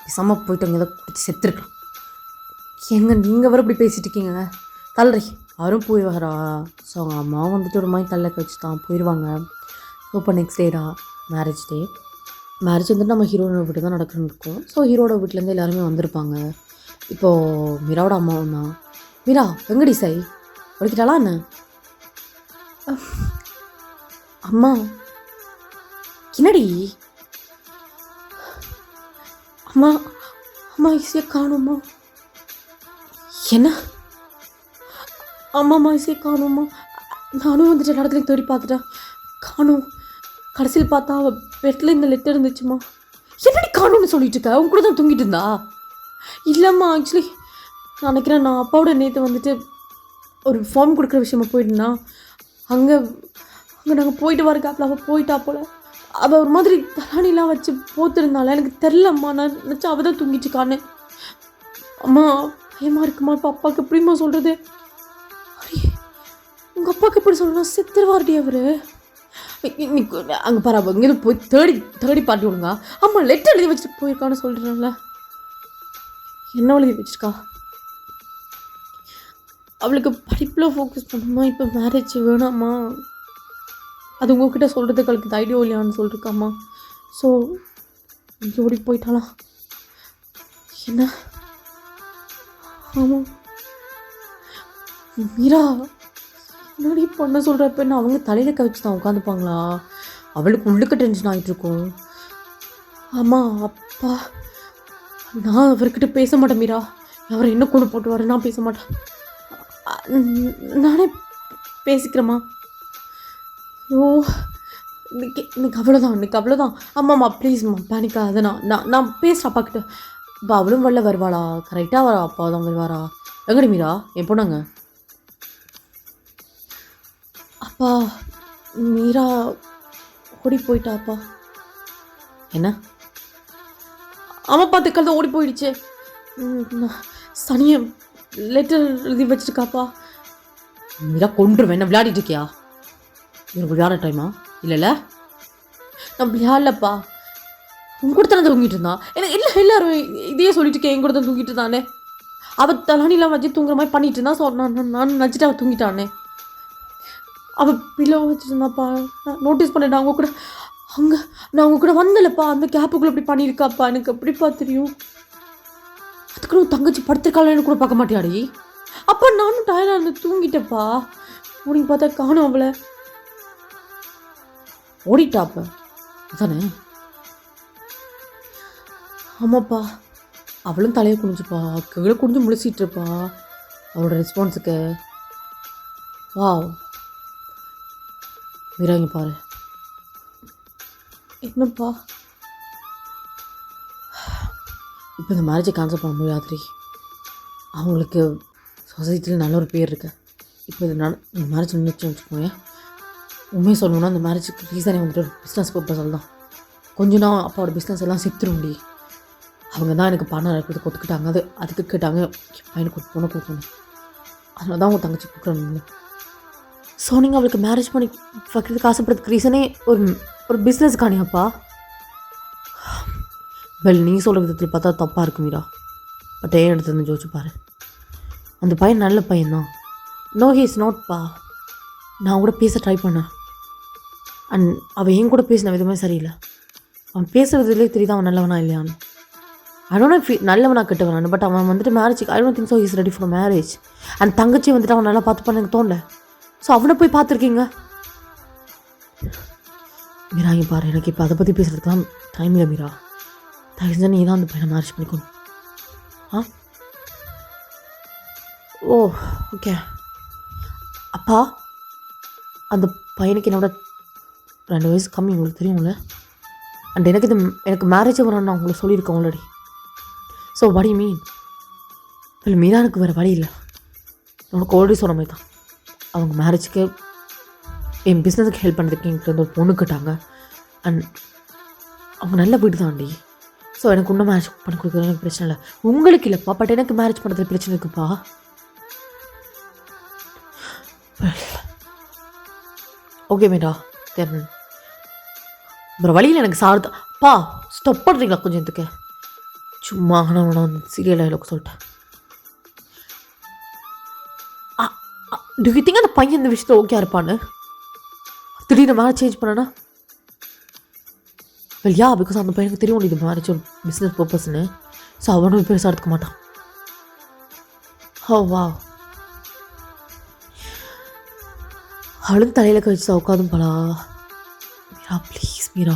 பிசாம போயிட்டு அங்கே ஏதாவது குடிச்சு செத்துருக்கலாம். எங்க நீங்கள் வர இப்படி பேசிகிட்டு இருக்கீங்க? தள்ளுறி அவரும் போய் வரா. ஸோ அவங்க அம்மாவும் வந்துட்டு ஒரு மாதிரி தள்ள வச்சு தான் போயிடுவாங்க. ஸோ இப்போ நெக்ஸ்ட் டேடா மேரேஜ் டே. மேரேஜ் வந்துட்டு நம்ம ஹீரோட வீட்டு தான் நடக்குன்னு இருக்கும். ஸோ ஹீரோட வீட்டிலேருந்து எல்லாருமே வந்திருப்பாங்க. இப்போது மீராவோட அம்மாவும் தான். மீரா வெங்கடி சாய் படிக்கிட்டாளா என்ன? அம்மா என்னடி? அம்மா அம்மா ஈஸியாக காணும்மா. என்ன? அம்மா ஈஸியாக காணும்மா. நானும் வந்துட்டு எல்லா இடத்துலையும் தேடி பார்த்துட்டேன், காணும். கடைசியில் பார்த்தா அவள் பெட்டில் இந்த லெட்டர் இருந்துச்சுமா. என்னடி காணும்னு சொல்லிட்டு இருக்க? அவங்க கூட தான் தூங்கிட்டு இருந்தா? இல்லைம்மா, ஆக்சுவலி நான் நினைக்கிறேன் நான் அப்பாவோட நேற்று வந்துட்டு ஒரு ஃபார்ம் கொடுக்குற விஷயமா போயிட்டுனா அங்கே நாங்கள் போயிட்டு வர கேப்பில் அவள் போயிட்டா போல். அவள் ஒரு மாதிரி தலானிலாம் வச்சு போத்துருந்தாள். எனக்கு தெரிலம்மா, நான் நினச்சா அவள் தான் தூங்கிட்டுருக்கான்னு. அம்மா பயமாக இருக்குமா? இப்போ அப்பாவுக்கு எப்படிம்மா சொல்கிறது? அடி, உங்கள் அப்பாவுக்கு எப்படி சொல்கிறேன்? செத்துருவார்டி அவர். அங்கே பரவாயில்ல, இங்கேருந்து போய் தேடி பாட்டி விடுங்க. அம்மா லெட்டர் எழுதி வச்சுட்டு போயிருக்கான்னு சொல்கிறேன்ல. என்ன எழுதி வச்சுருக்கா? அவளுக்கு படிப்பில் ஃபோக்கஸ் பண்ணணுமா? இப்போ மேரேஜ் வேணாம்மா, அது உங்ககிட்ட சொல்கிறதுக்கு அவளுக்கு தைரியம் இல்லையான்னு சொல்லிருக்காம்மா. ஸோ ஓடி போயிட்டாலாம். என்ன? ஆமாம் மீரா, என்னடி பண்ண சொல்கிறப்ப என்ன அவங்க தலையில் கவிச்சு தான் உட்காந்துப்பாங்களா? அவளுக்கு உள்ளுக்கு டென்ஷன் ஆகிட்டுருக்கும். அம்மா அப்பா நான் அவர்கிட்ட பேச மாட்டேன் மீரா. அவரை என்ன கொண்டு போட்டுவாரு, நான் பேச மாட்டேன். நானே பேசிக்கிறேம்மா. ஐயோ இன்னைக்கு அவ்வளோதான். ஆமாம்மா ப்ளீஸ்மா பேனிக்கா. அதை நான் பேசுகிறேன் அப்பா கிட்ட. இப்போ அவளும் வரல வருவாளா? கரெக்டாக வரா அப்பா தான் வருவாரா? எங்கடி மீரா என் பொண்ணாங்க? அப்பா மீரா ஓடி போயிட்டாப்பா. என்ன? ஆமாப்பா திக்கல் ஓடி போயிடுச்சு. சனியை லெட்டர் எழுதி வச்சுருக்காப்பா. மீரா கொண்டுருவேன். என்ன விளையாடிட்டு இருக்கியா? எனக்கு விளையாட டைமா? இல்லைல்ல நான் விளையாடலப்பா. உன் கூட தானே தூங்கிட்டு இருந்தான். எனக்கு இல்லை எல்லாரும் இதையே சொல்லிட்டு இருக்கேன். என் கூட தான் தூங்கிட்டு இருந்தானே. அவள் தலானிலாம் வச்சு தூங்குற மாதிரி பண்ணிட்டு இருந்தா. ஸோ நான் நச்சுட்டு அவள் தூங்கிட்டானே. அவள் பிள்ளை வச்சுருந்தாப்பா. நான் நோட்டீஸ் பண்ணிட்டேன். நான் அவங்க கூட வந்தலப்பா. அந்த கேப்புக்குள்ளே இப்படி பண்ணியிருக்காப்பா. எனக்கு எப்படிப்பா தெரியும்? அதுக்குள்ள தங்கச்சி படுத்திருக்காளன்னு கூட பார்க்க மாட்டியாடி? அப்பா நானும் டயர்டாக இருந்து தூங்கிட்டேப்பா. உனக்கு பார்த்தா காணும் அவளை. ஓடிட்டாப்ப அதானே? ஆமாப்பா. அவளும் தலையை குனிஞ்சுப்பா. கீழே குனிஞ்சு முழிச்சிட்டு இருப்பா அவளோட ரெஸ்பான்ஸுக்கு. வா மீராங்க பாரு. என்னப்பா இப்போ இந்த மேரேஜை கேன்சல் பண்ண முடியாதுரி. அவங்களுக்கு சொசைட்டியில் நல்ல ஒரு பேர் இருக்கு. இப்போ இந்த மேரேஜ் நின்றுச்சு வச்சுக்கோங்க. உண்மையை சொல்லணுன்னா அந்த மேரேஜுக்கு ரீசனே வந்துட்டு பிஸ்னஸ் பர்பஸால் தான். கொஞ்ச நாள் அப்பாவோட பிஸ்னஸ் எல்லாம் செத்துருண்டி. அவங்க தான் எனக்கு பணம் இருக்கிறது கொடுத்துக்கிட்டாங்க. அதுக்கு கேட்டாங்க பையனுக்கு ஒரு பொண்ணை கொடுக்கணும். அதனால தான் அவங்க தங்கச்சி கொடுக்குறாங்க. ஸோ நீங்கள் அவளுக்கு மேரேஜ் பண்ணி வைக்கிறதுக்கு ஆசைப்படுறதுக்கு ரீசனே ஒரு பிஸ்னஸ் காணியாப்பா. வெல் நீ சொல்கிற விதத்தில் பார்த்தா தப்பாக இருக்கு மீரா. பட் ஏன் எடுத்து ஜோதிச்சு பாரு. அந்த பையன் நல்ல பையன்தான். நோ ஹி இஸ் நாட்ப்பா. நான் கூட பேச ட்ரை பண்ணேன். அண்ட் அவன் என் கூட பேசின விதமே சரியில்லை. அவன் பேசுகிறதுலே தெரியுது அவன் நல்லவனா இல்லையான்னு. ஐ டோன்ட் நோ நல்லவனா கெட்டவனான்னு. பட் அவன் வந்துட்டு மேரேஜுக்கு I don't think so he is ready for marriage. And தங்கச்சி வந்துட்டு அவன் நல்லா பார்த்துப்பான்னு எனக்கு தோணல. ஸோ அவனை போய் பார்த்துருக்கீங்க மீரா. இங்கே பாரு, எனக்கு இப்போ அதை பற்றி பேசுகிறதுக்கெலாம் டைம் இல்லை மீரா. தயவுசெஞ்சு நீ தான் அந்த பையனை மேரேஜ் பண்ணிக்கணும். ஓ ஓகே. அப்பா அந்த பையனுக்கு என்னோட 2 வயசு கம்மி, உங்களுக்கு தெரியும்ல. அண்ட் எனக்கு மேரேஜ் வரணும்னு நான் உங்களுக்கு சொல்லியிருக்கேன் already. So what you mean? இல்லை மீரா எனக்கு வேறு வழி இல்லை. உனக்கு ஆல்ரெடி சொன்ன மாதிரி தான். அவங்க மேரேஜுக்கு என் பிஸ்னஸுக்கு ஹெல்ப் பண்ணுறதுக்கு என்கிட்ட ஒரு பொண்ணு கேட்டாங்க. அண்ட் அவங்க நல்ல வீடு தாண்டி. ஸோ எனக்கு இன்னும் மேரேஜ் பண்ணி கொடுக்குறது எனக்கு பிரச்சனை இல்லை. உங்களுக்கு இல்லைப்பா. பட் எனக்கு மேரேஜ் பண்ணுறது பிரச்சனை இருக்குப்பா. ஓகே மீரா தென் வேறு வழியில் எனக்கு சார்தப்பா. ஸ்டாப் பண்ணுறீங்களா கொஞ்சத்துக்கு? சும்மா நான் வந்து சீரியல் டைலாக் சொல்லிட்டேன். டு யூ திங்க் அந்த பையன் இந்த விஷயத்தில் ஓகே இருப்பான்னு? திடீர்னு மேரேஜ் சேஞ்ச் பண்ணனா? வெல் யா, பிகாஸ் அந்த பையனுக்கு தெரியும் இது மேரேஜ் ஒரு பிஸ்னஸ் பர்பஸ்ன்னு. ஸோ அவனும் பெருசாக எடுத்துக்க மாட்டான். ஹோ வா. அவளும் தலையில் கழிச்சு உட்காதும் பலா. மீரா ப்ளீஸ் மீரா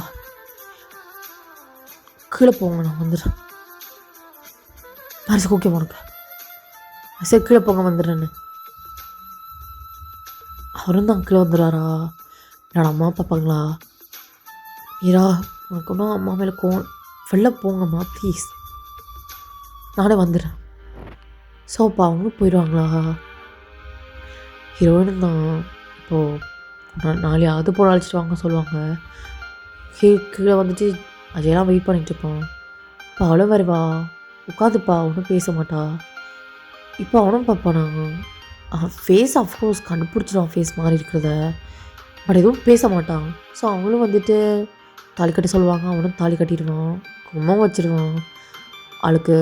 கீழே போங்க, நான் வந்துடுறேன். மேரேஜுக்கு ஓகே உனக்கு? சரி கீழே போங்க, வந்துடுறேன்னு. அவரும் தான் கீழே வந்துடுறாரா? என்னோட அம்மா பார்ப்பாங்களா? மீரா உனக்கு ஒன்றும் அம்மா மேலே வெளில போங்கம்மா ப்ளீஸ். நானே வந்துடுறேன். ஸோப்பா அவங்களும் போயிடுவாங்களா? ஹீரோயின் தான் இப்போது நாளையாவது போட அழைச்சிட்டு வாங்க சொல்லுவாங்க. கீழே வந்துட்டு அதையெல்லாம் வெயிட் பண்ணிகிட்டு இருப்பான். இப்போ அவளும் வருவா, உட்காந்துப்பா, ஒன்றும் பேச மாட்டா. இப்போ அவனும் பார்ப்பானா? ஃபேஸ் அஃப்கோர்ஸ் கண்டுபிடிச்சிடும் ஃபேஸ் மாறி இருக்கிறத. பட் எதுவும் பேச மாட்டான். ஸோ அவங்களும் வந்துட்டு தாலி கட்ட சொல்லுவாங்க. அவனும் தாலி கட்டிடுவான், கும்பம் வச்சிடுவான். அவளுக்கு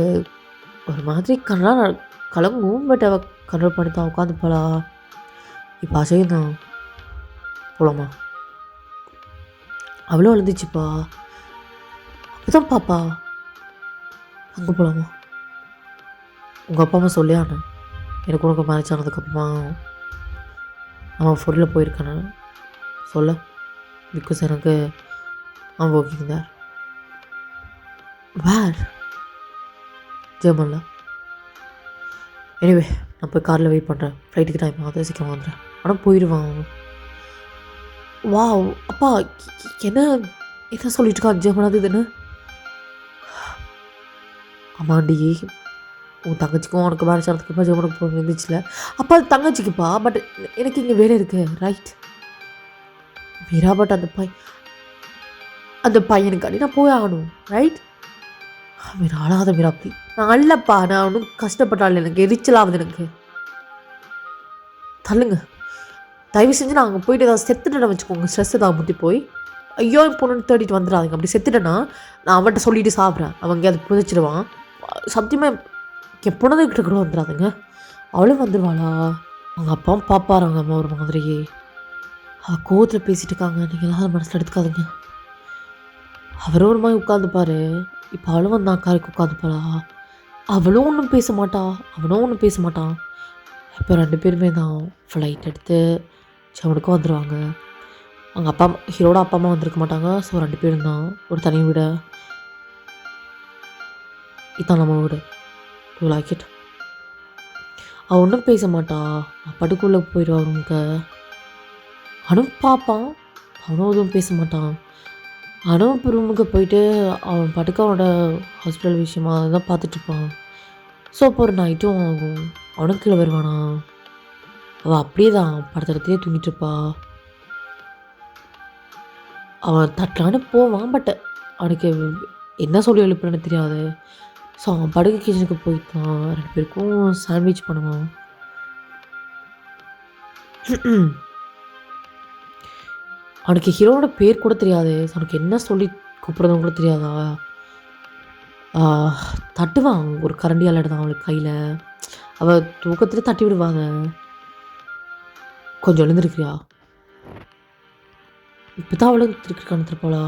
ஒரு மாதிரி கண்ணெலாம் கலங்கும். பட் அவள் கண்ட்ரோல் பண்ணி தான் உட்காந்துப்பாளா? இப்போ அசையும் தான் போலாமா? அவ்வளோ அழுந்துச்சுப்பா. அப்போதான் பாப்பா அங்கே போகலாமா? உங்கள் அப்பா அம்மா சொல்லியாண்ணா எனக்கு உனக்கு மேரேஜ் ஆனதுக்கப்புறமா அவன் ஃபுல்லில் போயிருக்கானு சொல்ல. பிகாஸ் எனக்கு அவன் ஓகேங்க. வேர்? ஜெர்மனில். எனிவே நான் போய் காரில் வெயிட் பண்ணுறேன். ஃப்ளைட்டுக்கு டைம் ஆகுது, சீக்கிரம் வந்துடுறேன். ஆனால் போயிடுவான். வாவ் அப்பா, என்ன என்ன சொல்லிட்டு இருக்கா ஜெர்மனாது இதுன்னு? ஆமாண்டி, உன் தங்கச்சிக்கும் உனக்கு மேரேஜ் ஆகிறதுக்குப்பா ஜெர்மனுக்கு போக இருந்துச்சுல. அப்பா அது தங்கச்சிக்குப்பா, பட் எனக்கு இங்கே வேலை இருக்குது, ரைட் மீரா. பட் அந்த பையனுக்காண்டி நான் போய் ஆகணும், ரைட்? மீரா அழாத மீரா, அப்படி நான் அல்லப்பா, நான் ஒன்றும் கஷ்டப்பட்டாள், எனக்கு எரிச்சலாகுது எனக்கு. தள்ளுங்க தயவு செஞ்சு. நான் அங்கே போயிட்டு ஏதாவது செத்துட்டேன்னு வச்சுக்கோங்க, ஸ்ட்ரெஸ் ஏதாவது முட்டி போய் ஐயோ என் பொண்ணுன்னு தேடிட்டு வந்துடாதீங்க. அப்படி செத்துட்டேன்னா நான் அவன்கிட்ட சொல்லிட்டு சாப்பிட்றேன், அவங்க அதை புதைச்சிடுவான். சத்தியமாக என் பொண்ணதுக்கிட்ட கூட வந்துடாதுங்க. அவளும் வந்துடுவாளா? அவங்க அப்பாவும் பார்ப்பாராங்க அம்மா ஒரு மாதிரியே. அவள் கோவத்தில் பேசிகிட்டு இருக்காங்க, நீங்கள் ஏதாவது மனசில் எடுத்துக்காதுங்க. அவரும் ஒரு மாதிரி உட்காந்துப்பாரு. இப்போ அவளும் வந்து அக்காருக்கு உட்காந்துப்பாளா? அவளும் ஒன்றும் பேச மாட்டா, அவனும் ஒன்றும் பேச மாட்டான். இப்போ 2 பேருமே தான் ஃப்ளைட் எடுத்து அவனுக்கும் வந்துடுவாங்க. அவங்க அப்பா ஹீரோட அப்பா அம்மா வந்திருக்க மாட்டாங்க. ஸோ 2 பேரும் தான், ஒரு தனி வீடு. இதான் நம்ம வீடு. To like it. அவன் ஒன்றும் பேச மாட்டா, படுக்குள்ளே போயிடுவா ரூமுக்கு. அவனும் பார்ப்பான், அவனும் எதுவும் பேச மாட்டான். அவனும் இப்போ ரூமுக்கு போயிட்டு அவன் படுக்க அவனோட ஹாஸ்பிட்டல் விஷயமா தான் பார்த்துட்ருப்பான். ஸோ இப்போ ஒரு நைட்டும் ஆகும், அவனும் கீழே வருவானா. அவள் அப்படியே தான் படத்துலேயே தூங்கிட்டுருப்பா. அவன் தட்டலான்னு போவான், பட் அவனுக்கு என்ன சொல்லி எழுப்புறன்னு தெரியாது. ஸோ அவன் படுக்க கிச்சனுக்கு போயிட்டான். 2 பேருக்கும் சாண்ட்விச் பண்ணுவான். அவனுக்கு ஹீரோட பேர் கூட தெரியாது. அவனுக்கு என்ன சொல்லி கூப்பிட்றதும் கூட தெரியாதா. தட்டுவான் ஒரு கரண்டியால் எடுத்தான் அவளுக்கு கையில். அவள் தூக்கத்தில் தட்டி விடுவாங்க. கொஞ்சம் எழுந்திருக்கிறியா? இப்போ தான் அவளும் திருக்கி கணத்துருப்பாளா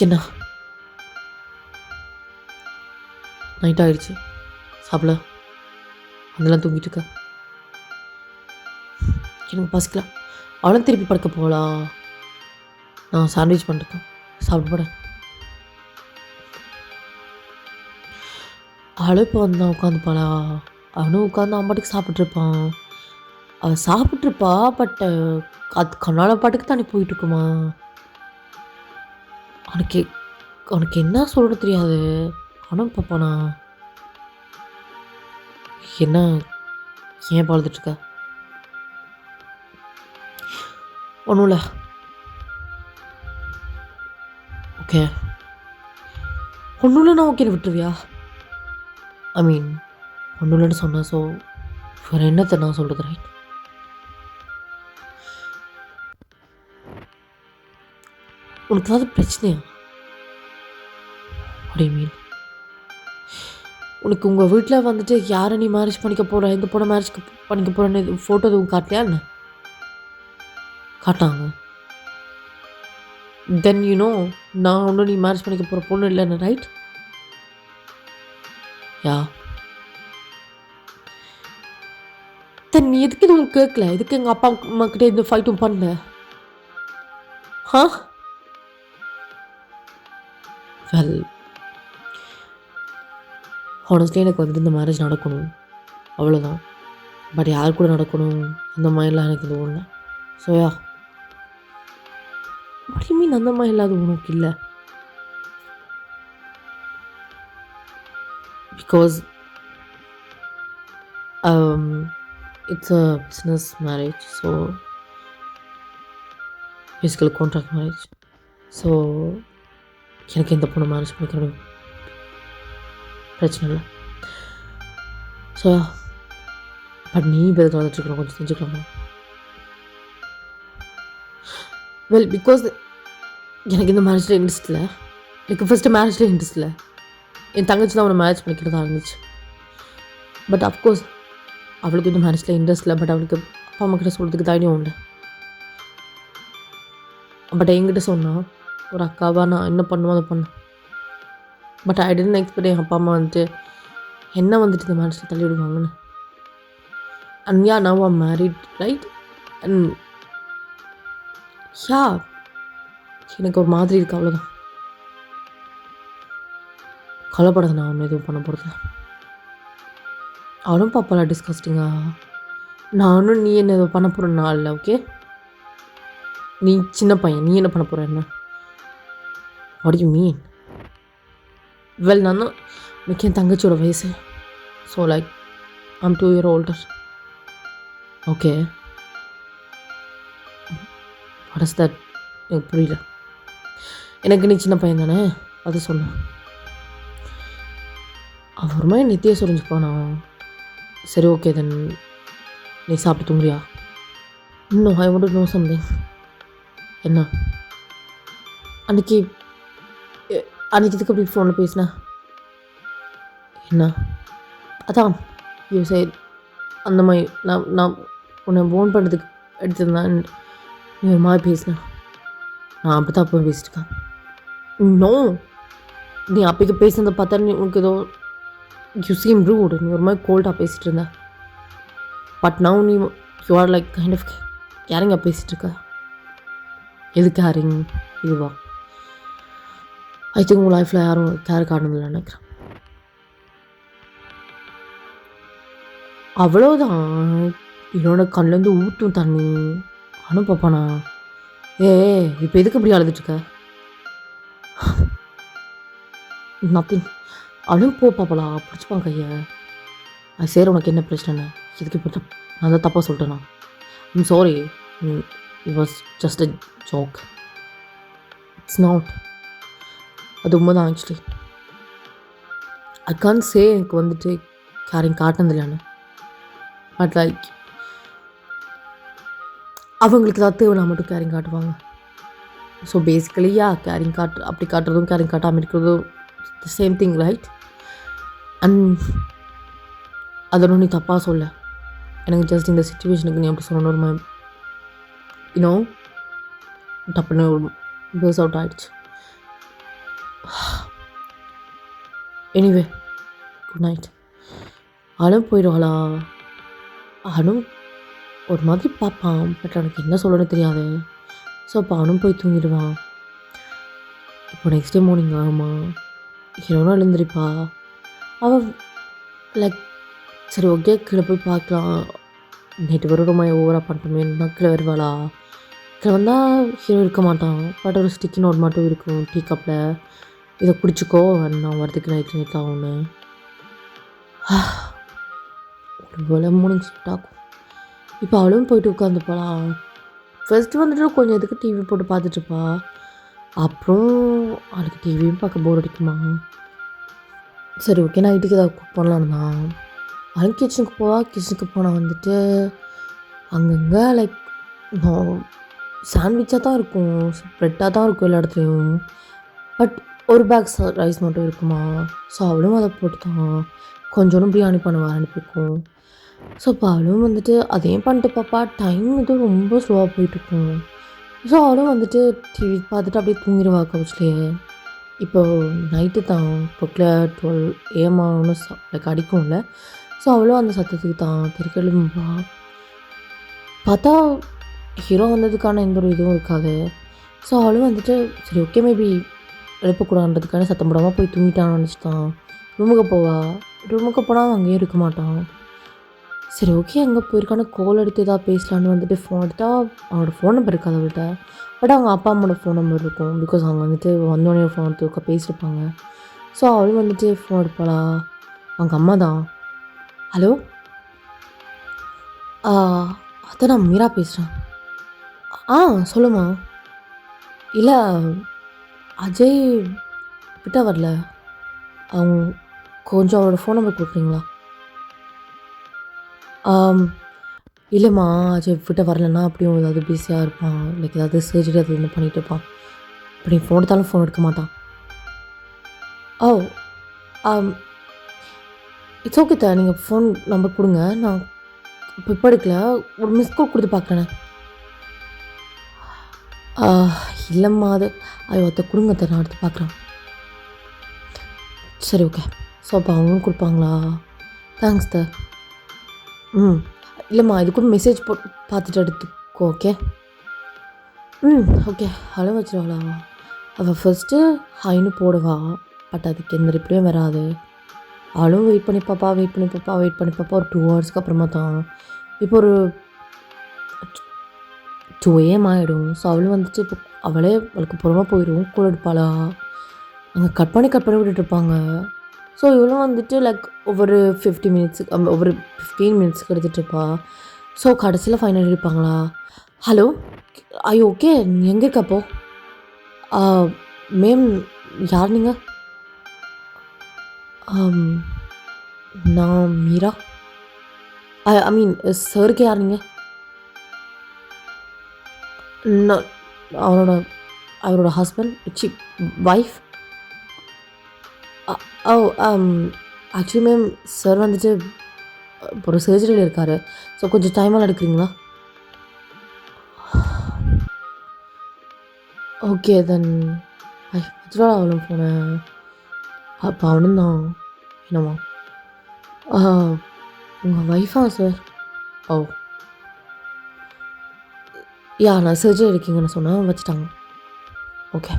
என்ன? நைட் ஆகிடுச்சு, சாப்பிட அதெல்லாம் தூங்கிட்டு இருக்க. எனக்கு பசிக்கலாம். அவளும் திருப்பி படுக்க போகலா. நான் சாண்ட்விச் பண்ணிருக்கேன், சாப்பிட போட. அவளும் இப்போ வந்து உட்காந்துப்பாளா. அவனும் உட்காந்து அவன் பாட்டுக்கு சாப்பிட்ருப்பான். அவள் சாப்பிட்ருப்பா, பட் அது கண்ணால பாட்டுக்கு தண்ணி போயிட்டுருக்குமா. அவனுக்கு என்ன சொல்கிறது தெரியாது. அவனும் பார்ப்பானா. என்ன ஏன் பழுதுட்ருக்க? ஒன்றும் இல்லை. ஓகே ஒன்றும் இல்லைன்னா ஓகே விட்டுருவியா? ஐ மீன் ஒன்றும் இல்லைன்னு சொன்னேன். ஸோ வேறு என்னத்தை நான் சொல்கிறது, ரைட்? உனக்கு ஏதாவது பிரச்சனையா? அப்படி மீன் உனக்கு உங்கள் வீட்டில் வந்துட்டு யாரை நீ மேரேஜ் பண்ணிக்க போகிற, எந்த பொண்ணை மேரேஜ் பண்ணிக்க போகிறேன்னு ஃபோட்டோ எதுவும் காட்டலையா என்ன? காட்டாங்க. தென் நான் ஒன்றும் நீ மேரேஜ் பண்ணிக்க போகிற பொண்ணு இல்லைன்னு, ரைட்? யா தென் நீ எதுக்கு இது உங்களுக்கு கேட்கல? எதுக்கு எங்கள் அப்பா அம்மா கிட்டே இந்த ஃபைட்டும் பண்ணல? வெல் ஹானஸ்ட்லி எனக்கு வந்துட்டு இந்த மேரேஜ் நடக்கணும், அவ்வளோதான். பட் யார் கூட நடக்கணும் அந்த மாதிரிலாம் எனக்கு எதுவும் இல்லை. ஸோ யா மீன் அந்த மாதிரி இல்லாத உனக்கு இல்லை. Because it's a business marriage, so basically contract marriage. So எனக்கு எந்த பொண்ணு மேரேஜ் பண்ணிக்கணும் பிரச்சனை இல்லை. ஸோ பட் நீ பேருக்கு வந்துட்டுருக்கணும், கொஞ்சம் செஞ்சுக்கலாமா? வெல் பிகாஸ் எனக்கு இந்த மேரேஜில் இன்ட்ரெஸ்ட் இல்லை. எனக்கு ஃபஸ்ட்டு மேரேஜில் இன்ட்ரெஸ்ட் இல்லை. என் தங்கச்சி தான் அவனை மேரேஜ் பண்ணிக்கிறதா இருந்துச்சு. பட் அஃப்கோர்ஸ் அவளுக்கு இந்த மேரேஜில் இன்ட்ரெஸ்ட் இல்லை. பட் அவளுக்கு அப்பா அம்மா கிட்ட சொல்கிறதுக்கு தைரியம் உண்டு. பட் என்கிட்ட சொன்னால் ஒரு அக்காவாக நான் என்ன பண்ணுவோம் அதை பண்ணேன். பட் ஐ டென்ட் எக்ஸ்பெக்ட் என் அப்பா அம்மா வந்துட்டு என்ன வந்துட்டு இந்த மேரேஜில் தள்ளி விடுவாங்கன்னு. And yeah now I'm married, right? And yeah எனக்கு ஒரு மாதிரி இருக்குது, அவ்வளோதான். கவலைப்படாத, நான் ஒன்றும் எதுவும் பண்ண போகிறது. அவளும் பாப்பாளா டிஸ்கஸ்டிங்கா? நானும் நீ என்ன எதுவும் பண்ண போகிறேன்னா இல்லை. ஓகே, நீ சின்ன பையன், நீ என்ன பண்ண போகிற? என்ன வாட் யூ மீன்? வெல், நான் தான் எனக்கு என் தங்கச்சியோட வயசு. So like I'm 2 year older. Okay, what is that? எனக்கு புரியல. எனக்கு நீ சின்ன பையன் தானே, அது சொன்னேன். அவன் ஒரு மாதிரி நெத்தியே சொரிஞ்சுப்பானா? சரி, ஓகே தென் நீ சாப்பிட்டு தூங்குறியா? இன்னும் I want to know something. என்ன அன்றைக்கி இதுக்கு அப்படி ஃபோனில் பேசினேன்? என்ன அதான் யூ சே அந்த மாதிரி நான் உன்னை ஃபோன் பண்ணுறதுக்கு எடுத்திருந்தேன். நீ ஒரு மாதிரி பேசினேன். நான் அப்படி தான் அப்போ பேசிட்டுருக்கேன். நோ, நீ அப்போக்கு பேசுனதை பார்த்தா நீ உனக்கு ஏதோ யூ சீம் ரூட். நீ ஒரு மாதிரி கோல்டாக பேசிகிட்டு இருந்த. பட் நவ் நீ you are like kind of கேரிங்காக பேசிகிட்ருக்க. எது கேரிங்? இதுவா? ஐ திங்க் உங்கள் லைஃப்பில் யாரும் கேர் காரணதில்லை நினைக்கிறேன். அவ்வளோதான். என்னோட கண்லேருந்து ஊற்றும் தண்ணி. நானும் பாப்பானா? இப்போ எதுக்கு இப்படி அழுதுட்டுருக்க? நத்திங். அவனும் போ பாப்பலா, பிடிச்சிப்பான் கையை. அது சரி, உனக்கு என்ன பிரச்சனை? இதுக்கு இப்போ நான் தான் தப்பாக சொல்லிட்டேனா? I'm sorry, it was just a joke. It's not. அது உண்மை தான். ஆக்சுவலி ஐ கான் சே எனக்கு வந்துட்டு கேரிங் காட்டினதில்லைன்னு. பட் லைக் அவங்களுக்கு தான் தேவைனா மட்டும் கேரிங் காட்டுவாங்க. ஸோ பேசிக்கலி கேரிங் அப்படி காட்டுறதும் கேரிங் காட்டாமல் இருக்கிறதும் the same thing, right? And அதோட நீ தப்பாக சொல்ல. எனக்கு ஜஸ்ட் இந்த சுச்சுவேஷனுக்கு நீ அப்படி சொல்லணும். ஒரு யூனோ டப்புன்னு பேர்ஸ் அவுட் ஆகிடுச்சு. Anyway, good night. அனும் போயிடுவாளா? அனும் ஒரு மாதிரி பார்ப்பான். பட் எனக்கு என்ன சொல்லணும்னு தெரியாது. ஸோ அப்போ அவனும் போய் தூங்கிடுவான். இப்போ நெக்ஸ்ட் டே மார்னிங் ஆகுமா, ஹீரோனா எழுந்திரிப்பா. அவள் லைக் சரி ஓகே கீழே போய் பார்க்கலாம், நேற்று வரும் ரொம்ப ஓவராக பண்ணிட்டோமே, நான் கீழே வருவாளா? கீழே வந்தால் ஹீரோ இருக்க மாட்டான். பட் ஒரு ஸ்டிக்கி நோட் மட்டும் இருக்கும் டீ கப்பில். இதை குடிச்சிக்கோ, நான் வரதுக்கு நைட்டில் ஆகும்னு. ஒரு வேலை முடிஞ்சுட்டாக்கும். இப்போ அவளும் போயிட்டு உட்காந்துப்பாளா. ஃபர்ஸ்ட் வந்துட்டு கொஞ்சம் எதுக்கு டிவி போட்டு பார்த்துட்ருப்பா. அப்புறம் அவளுக்கு டிவியும் பார்க்க போர் அடிக்குமா. சரி ஓகே, நைட்டுக்கு ஏதாவது குக் பண்ணலான்னு தான் அவளும் கிச்சனுக்கு போவாள். கிச்சனுக்கு போனால் வந்துட்டு அங்கங்கே லைக் சாண்ட்விச்சாக தான் இருக்கும், ப்ரெட்டாக தான் இருக்கும் எல்லா இடத்துலையும். பட் ஒரு பேக் ரைஸ் மட்டும் இருக்குமா. ஸோ அவளும் அதை போட்டு தான் கொஞ்சோண்டு பிரியாணி பண்ணுவாள் அனுப்பியிருக்கோம். ஸோ இப்போ அவளும் வந்துட்டு அதையும் பண்ணிட்டு பாப்பா. டைம் இது ரொம்ப ஸ்லோவாக போயிட்டுருக்கும். ஸோ அவளும் வந்துட்டு டிவி பார்த்துட்டு அப்படியே தூங்கிடுவா கவுச்லேயே. இப்போது நைட்டு தான் பொக்கில் 12 AM ஆகணும்னு லைக் அடிக்கும்ல. ஸோ அவளும் அந்த சத்தத்துக்கு தான் திருக்கெழும்பா. பார்த்தா ஹீரோ வந்ததுக்கான எந்த ஒரு இதுவும் இருக்காது. ஸோ அவளும் வந்துட்டு சரி ஓகே மேபி எழுப்பக்கூடாதுன்றதுக்கான சத்தம் போடாமல் போய் தூங்கிட்டான்னு நினச்சி தான் ரூமுக்கு போவா. ரூமுக்கு போனால் அங்கேயும் இருக்க மாட்டான். சரி ஓகே அங்கே போயிருக்கான கால் எடுத்து எதாவது பேசலான்னு வந்துட்டு ஃபோன் எடுத்தால் அவனோட ஃபோன் நம்பர் இருக்காது அவள்கிட்ட. பட் அவங்க அப்பா அம்மாவோட ஃபோன் நம்பர் இருக்கும். பிகாஸ் அவங்க வந்துட்டு வந்தோடனே ஃபோன் எடுத்து பேசியிருப்பாங்க. ஸோ அவளும் வந்துட்டு ஃபோன் எடுப்பாளா. அவங்க அம்மா தான். ஹலோ, அதான் நான் மீரா பேசுகிறேன். சொல்லுமா. இல்லை அஜய் விட்டா வரல, அவங்க கொஞ்சம் அவரோட ஃபோன் நம்பர் கொடுக்குறீங்களா? இல்லைம்மா, அஜய் விட்ட வரலன்னா அப்படியும் ஏதாவது பிஸியாக இருப்பான், லைக் ஏதாவது சர்ஜரி அது ஒன்று பண்ணிகிட்டு இருப்பான். இப்போ நீ ஃபோன் எடுத்தாலும் ஃபோன் எடுக்க மாட்டான். இட்ஸ் ஓகே தான், நீங்கள் ஃபோன் நம்பர் கொடுங்க, நான் இப்போ எடுக்கல, ஒரு மிஸ் கால் கொடுத்து பார்க்குறேண்ணே. இல்லைம்மா அது அதை கொடுங்க தான், நான் எடுத்து பார்க்குறேன். சரி ஓகே. ஸோ அப்போ அவங்களும் கொடுப்பாங்களா? தேங்க்ஸ் த. இல்லைம்மா இது கூட மெசேஜ் போட்டு பார்த்துட்டு எடுத்துக்கோ. Okay okay. ஹலோ வச்சுருவாளா? அவள் ஃபஸ்ட்டு ஹைன்னு போடுவா. பட் அதுக்கு எந்த ரிப்ளையும் வராது. அவளும் வெயிட் பண்ணி பாப்பா ஒரு 2 ஹவர்ஸ்க்கு அப்புறமா தான் இப்போ ஒரு 2 AM ஆகிடும். ஸோ அவளும் வந்துட்டு இப்போ அவளுக்கு புறமா போயிடும். கூட எடுப்பாளா அங்கே கட் பண்ணி விட்டுட்ருப்பாங்க. ஸோ இவளும் வந்துட்டு லைக் ஒவ்வொரு 50 மினிட்ஸுக்கு ஒவ்வொரு 15 மினிட்ஸ்க்கு எடுத்துகிட்ருப்பா. ஸோ கடைசியில் ஃபைனல் இருப்பாங்களா, ஹலோ ஐயோ ஓகே எங்கே இருக்கப்போ மேம் யார் நீங்கள்? நான் மீரா. ஐ மீன் சருக்கு யார் நீங்கள்? நான் அவரோட ஹஸ்பண்ட் வைஃப். ஓ ஆக்சுவலி மேம் சார் வந்துட்டு ஒரு சர்ஜரியில் இருக்கார். ஸோ கொஞ்சம் டைமெல்லாம் எடுக்கிறீங்களா? ஓகே தென் ஆக்சுவலாக அவளும் போனேன். அப்போ அவனும் தான் என்னம்மா உங்கள் ஒய்ஃபா சார்? ஓ யா நான் சர்ஜரி இருக்கீங்கன்னு சொன்னேன், வச்சுட்டாங்க. ஓகே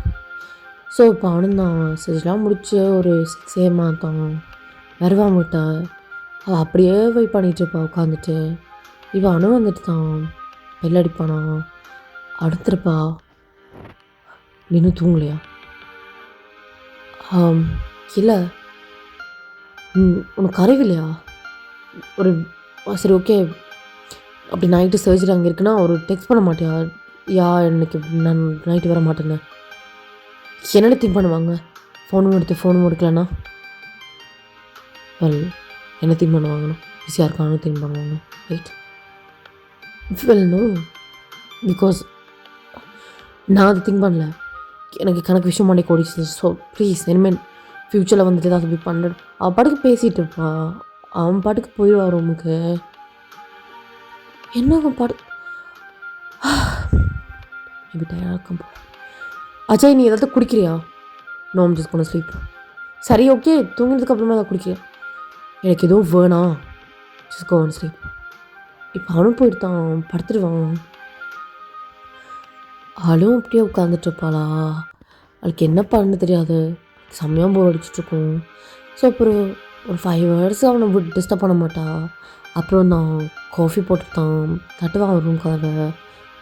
ஸோ இப்போ அவனும் தான் சர்ஜரிலாம் முடிச்சு ஒரு 6 AM தான் வருவான் விட்ட. அவள் அப்படியே வெயிட் பண்ணிகிட்ருப்பா உட்காந்துட்டு. அவனும் வந்துட்டு தான் பெல் அடிப்பானா அடுத்துருப்பா. நீ இன்னும் தூங்கலையா? இல்லை உனக்கு அறிவில்லையா? ஒரு சரி ஓகே அப்படி நைட்டு சர்ஜரி அங்கே இருக்குன்னா ஒரு டெக்ஸ்ட் பண்ண மாட்டியா? இன்னைக்கு நான் நைட்டு வர மாட்டேன்னு என்னென்ன திங்க் பண்ணுவாங்க? ஃபோனும் எடுக்கலன்னா என்ன திங்க் பண்ணுவாங்கண்ணா? பிஸியாக இருக்கானு திங்க் பண்ணுவாங்க. ரைட் நோ பிகாஸ் நான் அது திங்க் பண்ணல. எனக்கு கணக்கு விஷயம் பண்ணி ஓடிச்சு. ஸோ ப்ளீஸ் இனிமேல் ஃப்யூச்சரில் வந்துட்டு ஏதாவது அப்படி பண்ண அவள் பாட்டுக்கு பேசிகிட்டு இருப்பா. அவன் பாட்டுக்கு போயிடுவா ரூமுக்கு. என்ன அவன் பாட்டு இப்படி டயர்டாக இருக்கும் போ. அஜய் நீ ஏதாவது குடிக்கிறியா? No I'm just gonna sleep. சரி ஓகே தூங்கினதுக்கு அப்புறமா ஏதாவது குடிக்கிறியா? எனக்கு எதுவும் வேணாம், ஜஸ்ட் கோ அண்ட் ஸ்லீப். இப்போ அவனும் போயிட்டான், படுத்துடுவான். அவளும் அப்படியே உட்காந்துட்ருப்பாளா, அவளுக்கு என்ன பண்ணு தெரியாது. செம்மையாக போர் அடிச்சிட்ருக்கும். ஸோ அப்புறம் ஒரு 5 hours அவனை டிஸ்டர்ப் பண்ண மாட்டா. அப்புறம் நான் காஃபி போட்டுட்டான் தட்டுவான் அவன் ரூம் கதவை.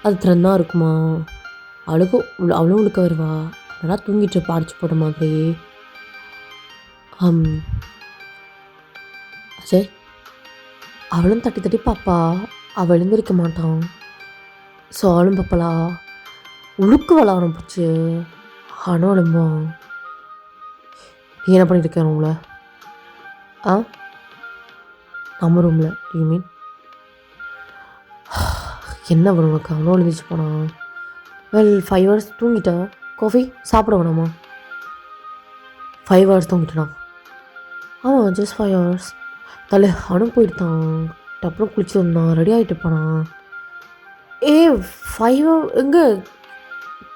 அது திறந்தான் இருக்குமா. அவளும் உழுக்க வருவா. நல்லா தூங்கிட்டுருப்பா அடிச்சு போட்ட மாதிரி. அஜய் அவளும் தட்டி பாப்பா. அவள் எழுந்திருக்க மாட்டான். ஸோ அவளும் பாப்பலா உழுக்கு வளரும் போச்சு. ஆனால் எழும்பா. நீ என்ன பண்ணிட்டு இருக்க ரூமில்? நம்ம ரூமில் யூ மீன் என்ன வரும் உனக்கு? அவனும் எழுந்திரிச்சு போனான். 5 hours தூங்கிட்டா. காஃபி சாப்பிட வேணாமா? 5 hours தூங்கிட்டானா? ஆமாம் ஜஸ்ட் 5 hours. அவனும் போயிட்டான். அப்புறம் குளிச்சு வந்தான், ரெடி ஆகிட்டு போனான். 5 எங்கே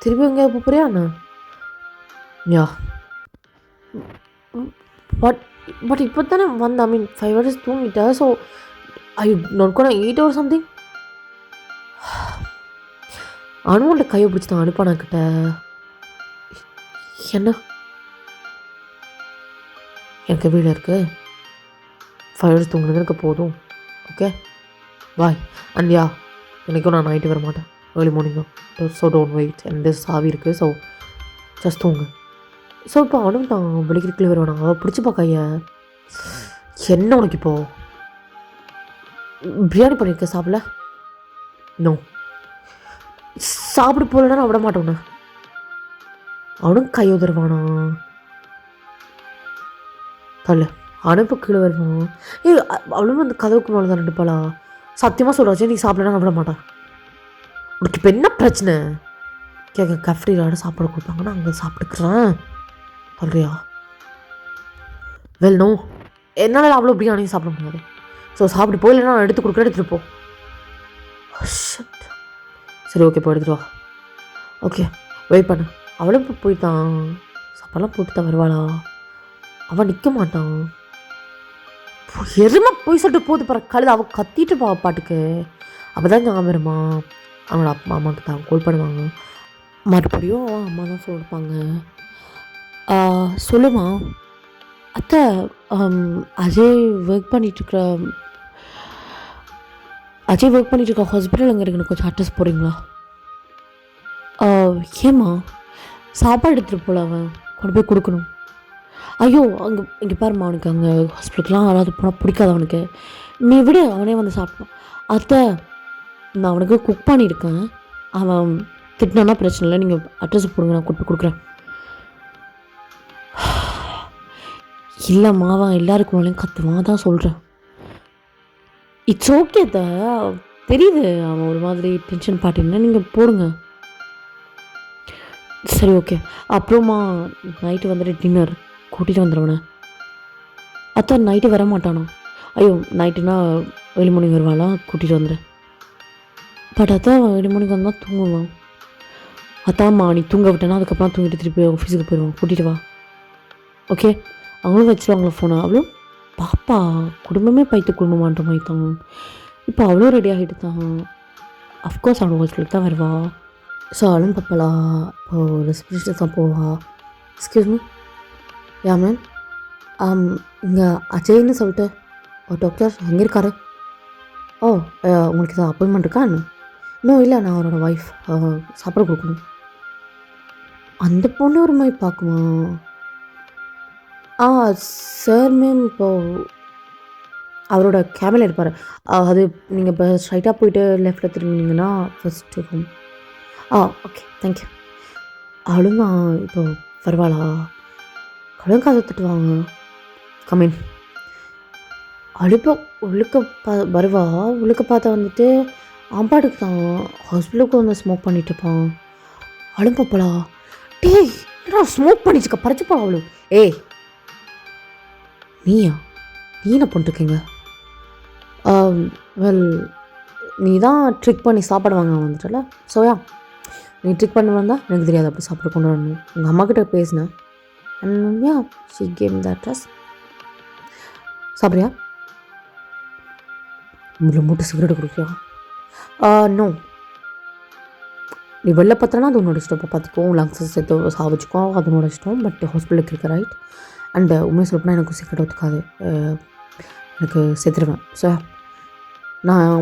திரும்பி எங்கே போறியா அண்ணா? யா பட் இப்போ தானே வந்தேன். ஐ மீன் 5 hours தூங்கிட்டா. So I not gonna eat or something. அனுவன்ட்ட கையை பிடிச்சி தான் அனுப்பானாக்கிட்ட. என்ன எனக்கு வீடு இருக்குது, 5 hours தூங்குனது எனக்கு போதும். Okay bye. அண்ட் யா எனக்கும் நான் நைட்டு வர மாட்டேன், ஏர்லி மார்னிங் தான். So don't wait. அண்ட் சாவி இருக்குது. ஸோ ஜஸ்ட் தூங்கு. ஸோ இப்போ அவனும் தான் வெளிக்கிறதுக்குள்ளே வருவானா. அவள் பிடிச்சிப்பா கையை. என்ன உனக்கு இப்போது பிரியாணி பண்ணியிருக்க சாப்பிடல? இன்னும் சாப்பிட போகலன்னா நான் விட மாட்டோண்ணே. அவனும் கை உதருவானா. அனுப்பு கீழே வருவான். அவளும் அந்த கதவுக்கு மேலே தான் ரெண்டுப்பாளா. சத்தியமாக சொல்கிறாச்சு, நீ சாப்பிடலாம் நான் விட மாட்டான். உனக்கு இப்போ என்ன பிரச்சனை? கேட்க கஃப்டீரியாவோட சாப்பாடு கொடுப்பாங்கன்னா அங்கே சாப்பிட்டுக்கிறேன் சொல்கிறியா? நோ என்னால் அவ்வளோ பிரியாணி சாப்பிட முடியாது. ஸோ சாப்பிட்டு போயிலன்னா நான் எடுத்து கொடுக்குறேன், எடுத்துகிட்டு போ. சரி ஓகே போய் எடுத்துட்டு வா. ஓகே வெயிட் பண்ணு. அவளும் இப்போ போயிட்டான். சாப்பாடெல்லாம் போட்டு தான் வருவாளா. அவன் நிற்க மாட்டான். எருமை போய் சொல்லிட்டு போது பாரு கழுது. அவள் கத்திட்டு பா பாட்டுக்கு. அப்போ தான் ஞாபகம் வருமா அவனோட அப்பா அம்மாவுக்கு தான் கால் பண்ணுவாங்க. மறுபடியும் அவன் அம்மா தான் ஃபோன் எடுப்பாங்க. சொல்லுமா அத்தை. அம், அஜய் ஒர்க் பண்ணிகிட்ருக்குற ஹாஸ்பிட்டல் அங்கே இருக்கு, எனக்கு கொஞ்சம் அட்ரஸ் போகிறீங்களா? ஏம்மா சாப்பாடு எடுத்துகிட்டு போகல, அவன் கொண்டு போய் கொடுக்கணும். ஐயோ அங்கே இங்கே பாரும்மா, அவனுக்கு அங்கே ஹாஸ்பிட்டலுக்குலாம் யாராவது போனால் பிடிக்காது அவனுக்கு. நீ விடு, அவனே வந்து சாப்பிட்டான். அத்தை நான் அவனுக்கு குக் பண்ணியிருக்கேன், அவன் திட்டினான்னா பிரச்சனை இல்லை, நீங்கள் அட்ரஸ் போடுங்க, நான் கூப்பிட்டு கொடுக்குறேன். இல்லைம்மா அவன் எல்லாருக்கும் மேலேயும் கற்றுவான், தான் சொல்கிறேன். இட்ஸ் ஓகே தெரியுது, அவன் ஒரு மாதிரி டென்ஷன் பாட்டின்னா நீங்கள் போடுங்க. சரி ஓகே. அப்புறமா நைட்டு வந்துட்டு டின்னர் கூட்டிகிட்டு வந்துடுவனே. அத்தான் நைட்டு வர மாட்டானோ? ஐயோ நைட்டுனா ஏர்லி மார்னிங் வருவானா, கூட்டிகிட்டு வந்துடுறேன். பட் அத்தான் ஏர்லி மார்னிங் வந்தால் தூங்குவான். அத்தாம்மா நீ தூங்க விட்டேன்னா அதுக்கப்புறம் தூங்கிட்டு திருப்பி ஆஃபீஸுக்கு போயிடுவான், கூட்டிகிட்டு வா. ஓகே அவங்களும் வச்சுருவாங்களா ஃபோனை? அவளும் பாப்பா குடும்பமே பைத்து குடும்பமான்ற மாதிரி தான். இப்போ அவ்வளோ ரெடி ஆகிட்டு தான். அஃப்கோர்ஸ் அவன் ஹாஸ்பிட்டலுக்கு தான் வருவா. ஸோ அவளும் பாப்பாளா இப்போது ரெஸ்பிரேஷன் தான் போவா. Excuse me. Yeah ma'am. இங்கே அஜய்னு சொல்லிட்டு ஒரு டாக்டர் எங்கே இருக்காரு? ஓ உங்களுக்கு ஏதாவது அப்பாயின்மெண்ட் இருக்கா என்ன? இன்னும் இல்லை, நான் அவரோட ஒய்ஃப், சாப்பிட கொடுக்கணும். அந்த பொண்ணு ஒரு மாதிரி பார்க்குமா? சார் மேம் இப்போது அவரோட கேபில் இருப்பார். அது நீங்கள் இப்போ ஸ்ட்ரைட்டாக போயிட்டு லெஃப்ட்டில் திரும்பினீங்கன்னா ஃபஸ்ட்டு ரூம். Okay thank you. அவளும் தான் இப்போ வருவாளா? கடன் காசு திட்டுவாங்க. கம்மின் அழுப்ப உள்ளுக்க வருவா. உள்ளுக்க பார்த்தா வந்துட்டு ஆம்பாட்டுக்கு தான் ஹாஸ்பிட்டலுக்கு வந்து ஸ்மோக் பண்ணிட்டு இருப்பான். அழுப்பப்பலா டேய் ஏன்னா ஸ்மோக் பண்ணிச்சுக்க பறிச்சுப்பா அவளு. ஏய் நீயா? நீ என்ன பண்ணிட்டுருக்கீங்க? வெல் நீ தான் ட்ரிக் பண்ணி சாப்பாடு வாங்க வந்துட்டல. சோயா நீ ட்ரிக் பண்ணி வந்தால் எனக்கு தெரியாது அப்படி சாப்பிட கொண்டு வரணும். உங்கள் அம்மாக்கிட்ட பேசினேன். And yeah she came the address. சாப்பிட்றியா? உங்களை மூட்டை சிகரெட் கொடுக்குறியா? நோ. நீ வெளில பார்த்துனா அது உன்னோட இஷ்டம். பார்த்துக்கோ லங்ஸை சேர்த்து சாவிச்சுக்கோ, அது உன்னோட இஷ்டம். பட் ஹாஸ்பிட்டலுக்கு இருக்க ரைட். அண்டு உண்மையை சொல்லப்போனால் எனக்கு சிகரெட் ஒத்துக்காது, எனக்கு செத்துருவேன். ஸோ நான்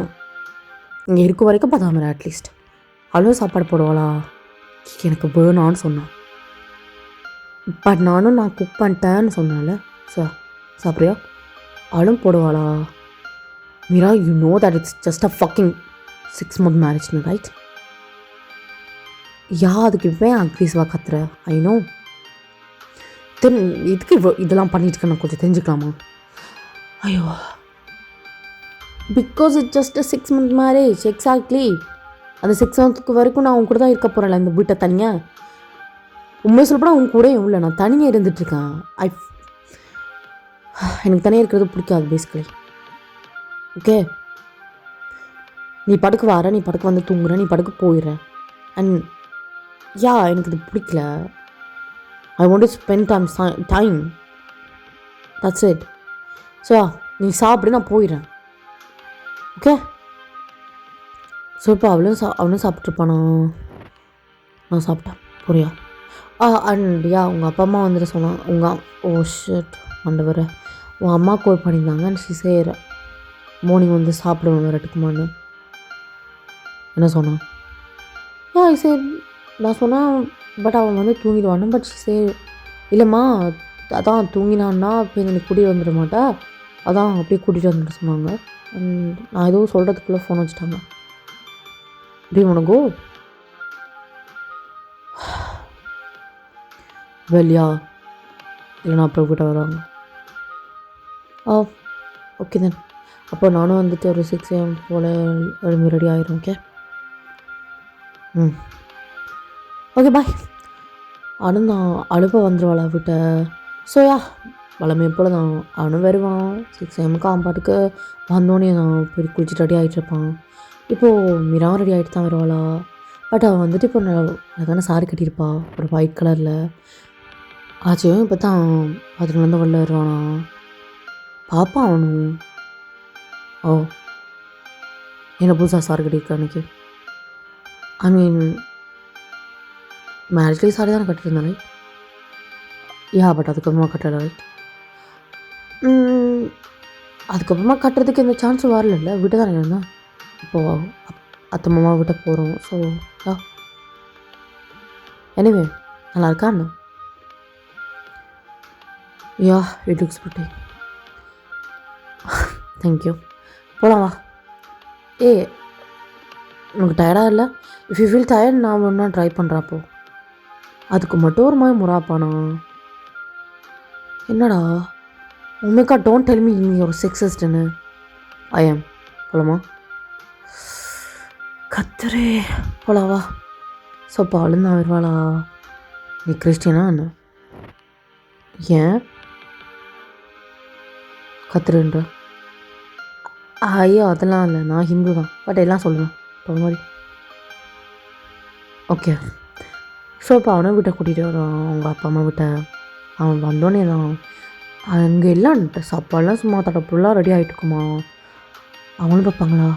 இங்கே இருக்க வரைக்கும் பார்த்தா மாதிரி அட்லீஸ்ட் அவ்வளோ சாப்பாடு போடுவாளா? எனக்கு வேணான்னு சொன்னான். பட் நானும் நான் குக் பண்ணிட்டேன்னு சொன்னால. ஸோ சாப்பிட்றியா? அவளும் போடுவாளா? Meera you know that it's just a fucking 6 month மேரேஜ்னு ரைட்? அதுக்கு இவன் அக்ரீஸ்வா கத்துற? I know. இதுக்கு இதெல்லாம் பண்ணிட்டு நான் கொஞ்சம் தெரிஞ்சுக்கலாமா? ஐயோ because it's just a 6 month marriage. Exactly அந்த 6 months வரைக்கும் நான் அவங்க கூட தான் இருக்க போகிறேன்ல இந்த வீட்டை தனியாக. உண்மையை சொல்லப்போனால் அவங்க கூட இல்லை, நான் தனியாக இருந்துகிட்ருக்கேன். எனக்கு தனியாக இருக்கிறது பிடிக்காது பேசிக்கலி. ஓகே நீ படுக்க வர, நீ படுக்க வந்து தூங்குற, நீ படுக்க போயிடுற. அண்ட் எனக்கு இது பிடிக்கல. I want to spend time. That's it. So நீ சாப்பிடு, நான் போயிடுறேன். ஓகே ஸோ இப்போ அவளும் சாப்பிட்ருப்பானா? நான் சாப்பிட்டேன் புரியா? அண்ட் உங்கள் அப்பா அம்மா வந்துட்டு சொன்னாங்க. ஷர்ட் ஆண்டவரை, உங்கள் அம்மா கால் பண்ணியிருந்தாங்க. அண்ட் சரி மார்னிங் வந்து சாப்பிடுவாங்க ரெட்டுக்குமான்னு என்ன சொன்னான்? சரி நான் சொன்னேன். பட் அவன் வந்து தூங்கிடுவானு. பட் சரி இல்லைம்மா அதான் தூங்கினான்னா இப்போ எனக்கு கூட்டிகிட்டு வந்துட மாட்டா, அதான் அப்படியே கூட்டிகிட்டு வந்துட்டு சொன்னாங்க. நான் எதுவும் சொல்கிறதுக்குள்ளே ஃபோன் வச்சுட்டாங்க. Do you want to go? Well, yeah. இல்லைனா அப்புறம் கிட்ட வருவாங்க. Okay then. அப்போ நானும் வந்துட்டு ஒரு 6 AM போல் எழும்பி ரெடி ஆயிரும். Okay okay bye. அவனும் தான் அழுப்ப வந்துடுவாளா விட்ட. ஸோ வளமையை போல் தான் அவனும் வருவான் 6 AM ஆம்பாட்டுக்கு வந்தோடனே நான் போய் குளிச்சுட்டு ரெடி ஆகிட்டுருப்பான். இப்போது மீராவும் ரெடி ஆகிட்டு தான் வருவாளா. பட் அவன் வந்துட்டு இப்போ அழகான சாரி கட்டியிருப்பா ஒரு ஒயிட் கலரில். ஆச்சும் இப்போ தான் பாத்ரூம்லேருந்து வெளில வருவானா பாப்பா அவனும். என்ன புதுசாக சாரி கட்டியிருக்கா அன்றைக்கி? ஐ மீன் மேரேஜ்லேயே சாரி தானே கட்டியிருந்தானே. யா பட் அதுக்கப்புறமா கட்டலை ரைட். அதுக்கப்புறமா கட்டுறதுக்கு எந்த சான்ஸும் வரல, விட்டு தானே இருந்தேன். இப்போது அத்தை மாமா விட்ட போகிறோம். ஸோ யா எனிவே நல்லா இருக்கா என்ன? Yeah it looks pretty. Thank you. போகலாம் வா. ஏ உனக்கு டயர்டாக இல்லை? இஃப் யூ ஃபீல் டயர்ட் நான் ஒன்றா ட்ரை பண்ணுறப்போ அதுக்கு மட்டும் ஒரு மாதிரி முறாப்பானா? என்னடா உண்மைக்கா டோன்ட் டெல் மீ நீ ஒரு செக்ஸிஸ்ட்னு. I am. போலாமா? கத்துரே போலாவா. ஸோ இப்போ அழுந்தான் வருவாளா? நீ கிறிஸ்டியனா என்ன? ஏன் கத்துருன்ற? ஐயோ அதெல்லாம் இல்லை, நான் ஹிந்து தான். பட் எல்லாம் சொல்லுவேன் இப்போ மாதிரி. ஓகே. ஸோ இப்போ அவனை விட்ட கூட்டிகிட்டு வரான் அவங்க அப்பா அம்மா விட்ட. அவன் வந்தோடனே தான் அங்கே எல்லாம் சாப்பாடுலாம் சும்மா தடப்புலாம் ரெடி ஆகிட்டு இருக்குமா. அவங்களும் பார்ப்பாங்களா?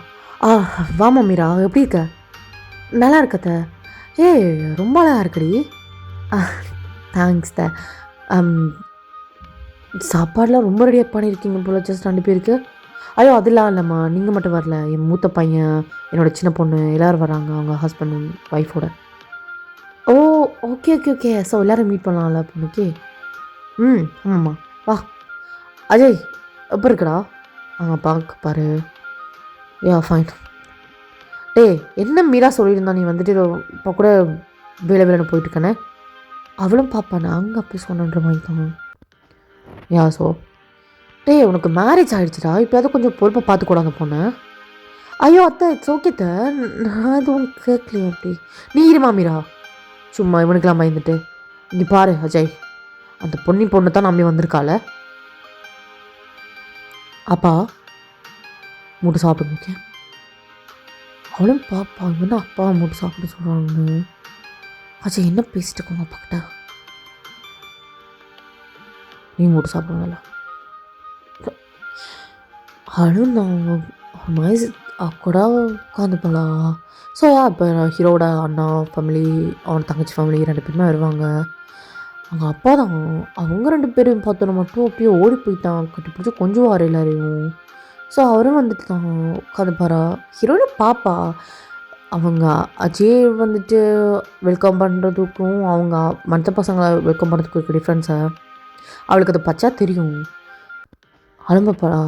வாமா மீரா, எப்படி இருக்க? நல்லா இருக்கத்த. ரொம்ப அழகாக இருக்குடி. தேங்க்ஸ் த. சாப்பாடெலாம் ரொம்ப ரெடியாக பண்ணியிருக்கீங்க போல, ஜஸ்ட் 2 பேருக்கு. ஐயோ அதெல்லாம் இல்லைம்மா, நீங்கள் மட்டும் வரல, என் மூத்த பையன், என்னோடய சின்ன பொண்ணு எல்லோரும் வராங்க, அவங்க ஹஸ்பண்ட் ஒய்ஃபோட. ஓ ஓகே ஓகே ஓகே. ஸோ எல்லோரும் மீட் பண்ணலாம்ல பொண்ணுக்கு. ஆமாம்மா வா. அஜய் எப்போ இருக்குடா? பார்க்க பாரு. Yeah fine. என்ன மீரா சொல்லியிருந்தா நீ வந்துட்டு இப்போ கூட வேலைன்னு போயிட்டுருக்கானே. அவளும் பாப்பாண்ணே அங்கே அப்படி சொன்னன்ற மாதிரி தான். யா ஸோ உனக்கு மேரேஜ் ஆகிடுச்சிடா, இப்போயாவது கொஞ்சம் பொறுப்பை பார்த்துக்கூட அந்த பொண்ணு. ஐயோ அத்தை இட்ஸ் ஓகே த, நான் எதுவும் கேட்கலையே. அப்படி நீ இருமா மீரா, சும்மா இவனுக்கெல்லாம் பயந்துட்டு. இங்கே பாரு அஜய், அந்த பொண்ணு தான் நம்பி வந்திருக்காள. அப்பா மூட்டு சாப்பிடுங்க. ஓகே அவளும் பாப்பா என்ன அப்பாவை மூட்டு சாப்பிட சொல்கிறாங்கன்னு. அஜய் என்ன பேசிட்டு இருக்கோங்க அப்பாக்கிட்ட? நீ மூட்டு சாப்பிடுங்களா? அவளும் நான் மாதிரி கூட உட்காந்துப்பலா. ஸோ இப்போ ஹீரோட அண்ணா ஃபேமிலி, அவன் தங்கச்சி ஃபேமிலி 2 பேருமே வருவாங்க. அவங்க அப்பா தான், அவங்க 2 பேரும் பார்த்தோன்னா மட்டும் அப்படியே ஓடி போயிட்டான், கட்டி பிடிச்சி கொஞ்சம் வார எல்லாரையும். ஸோ அவரும் வந்துட்டு தான் உட்காந்துப்பாரா. ஹீரோட பாப்பா அவங்க அஜய் வந்துட்டு வெல்கம் பண்ணுறதுக்கும் அவங்க மற்ற பசங்களை வெல்கம் பண்ணுறதுக்கும் இருக்க டிஃப்ரென்ஸை அவளுக்கு அதை பச்சா தெரியும். அழும்பப்பாடா.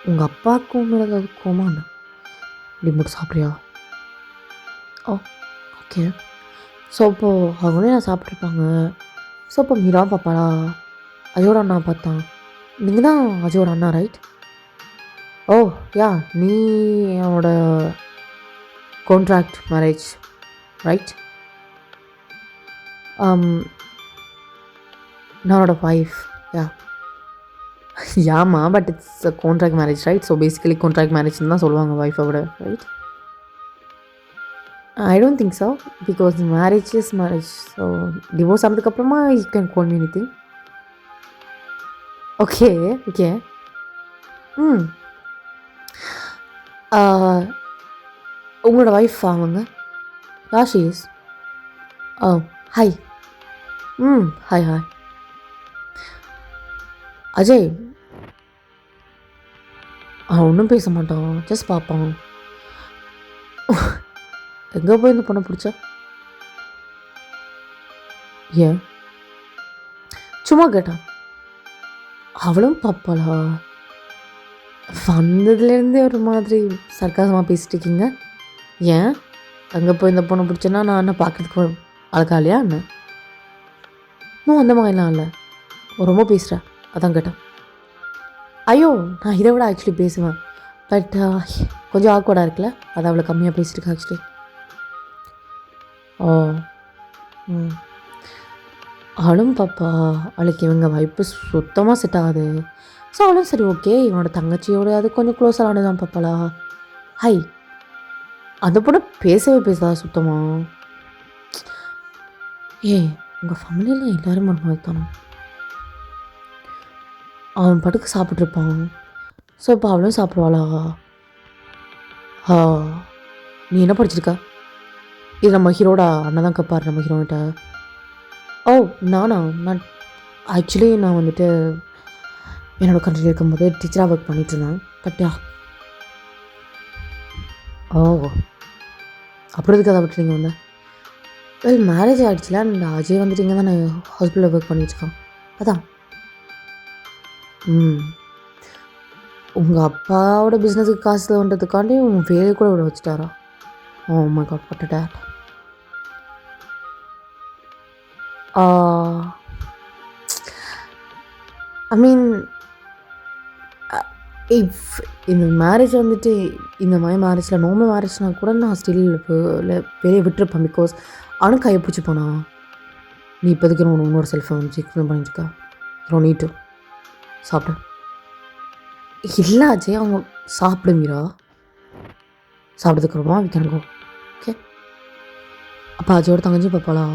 உங்கள் அப்பாவுக்கும் மேலே ஏதாவது கோமாண்ணா? இப்படி மட்டும் சாப்பிட்றியா? ஓகே. ஸோ இப்போது அவங்களே நான் சாப்பிட்ருப்பாங்க. ஸோ இப்போ மீரா பாப்பாடா அஜயோட அண்ணா பார்த்தான். நீங்கள் தான் அஜயோட அண்ணா ரைட்? ஓ யா, நீ என்னோட கான்ட்ராக்ட் மேரேஜ் ரைட்? என்னோட ஒய்ஃப். யா யாமா, but it's a contract marriage right? So basically contract மேரேஜ்னு தான் சொல்லுவாங்க ஒய்ஃபை விட right? I don't think so, because marriage is marriage. So divorce ஆனதுக்கப்புறமா you can call me anything. Okay okay. உங்களோட wife அவங்க Raashi is. Hi. Hi hi. Ajay ஒன்றும் பேச மாட்டான், ஜஸ்ட் பார்ப்பான். எங்கே போய் இந்த பொண்ணை பிடிச்சா? ஏன் சும்மா கேட்டான். அவளும் பாப்பாளா? வந்ததுலேருந்தே ஒரு மாதிரி சர்க்காசமாக பேசிட்டு இருக்கீங்க. ஏன் அங்கே போய் இந்த பொண்ணை பிடிச்சேன்னா நான் என்ன பார்க்குறதுக்கு அழகா இல்லையா என்ன? இன்னும் அந்த மாதிரிலாம் இல்லை, ரொம்ப பேசுகிறேன் அதான் கேட்டேன். ஐயோ நான் இதை விட ஆக்சுவலி பேசுவேன், பட் கொஞ்சம் ஆக்வர்டாக இருக்குல்ல, அதை அவ்வளோ கம்மியாக பேசிட்டுருக்கேன் ஆக்சுவலி. ஓ அவளும் பாப்பா அவளுக்கு இவங்க வைப்பு சுத்தமாக செட் ஆகுது. ஸோ அவளும் சரி ஓகே இவனோட தங்கச்சியோட அது கொஞ்சம் க்ளோஸாக ஆனதான் பாப்பாளா. ஹை அந்த பொண்ணு பேசவே பேசாதா சுத்தமாக. உங்கள் ஃபேமிலியில் எல்லோரும் ஒரு மாதிரி தானே. அவன் படுக்க சாப்பிட்ருப்பான். ஸோ இப்போ அவளும் சாப்பிடுவாளா? நீ என்ன படிச்சிருக்க? இது நம்ம ஹீரோட அண்ணன் தான் கேட்பாரு நம்ம ஹீரோகிட்ட. ஓ! நான் ஆக்சுவலி நான் வந்துட்டு என்னோட கண்ட்ரில இருக்கும்போது டீச்சராக ஒர்க் பண்ணிட்டுருந்தேன். பட் ஓ! அப்புறம் எதுக்கு அத விட்டு நீங்க வந்த? மேரேஜ் ஆயிடுச்சுல அண்ட் அஜய் வந்துட்டு இங்க தானே ஹாஸ்பிட்டல்ல ஒர்க் பண்ணிட்டுருக்கான். அதான். ம். உங்க அப்பாவோட பிஸ்னஸுக்கு காசு தோண்டுறதுக்காண்டி உன் வேலைய கூட விட வச்சுட்டாரா? Oh my God! What a dad. Ah I mean if இந்த மேரேஜ் வந்துட்டு இந்த மாதிரி மேரேஜில் நார்மல் மேரேஜ்னால் கூட நான் ஸ்டில் வெளியே விட்டுருப்பேன். பிகாஸ் அவனும் கையை பிடிச்சி போனான். நீ இப்போதைக்கு உன்னோட செல்ஃபை வந்து எக்ஸ்பிளைன் பண்ணிட்டுருக்கா. நீட் டு சாப்பிடு. இல்லை அஜய், அவங்க சாப்பிடு மீரா. சாப்பிட்டதுக்கப்புறமா வி கேன் கோ. ஓகே. அப்போ அஜயோட தங்கச்சி பாப்பாளா?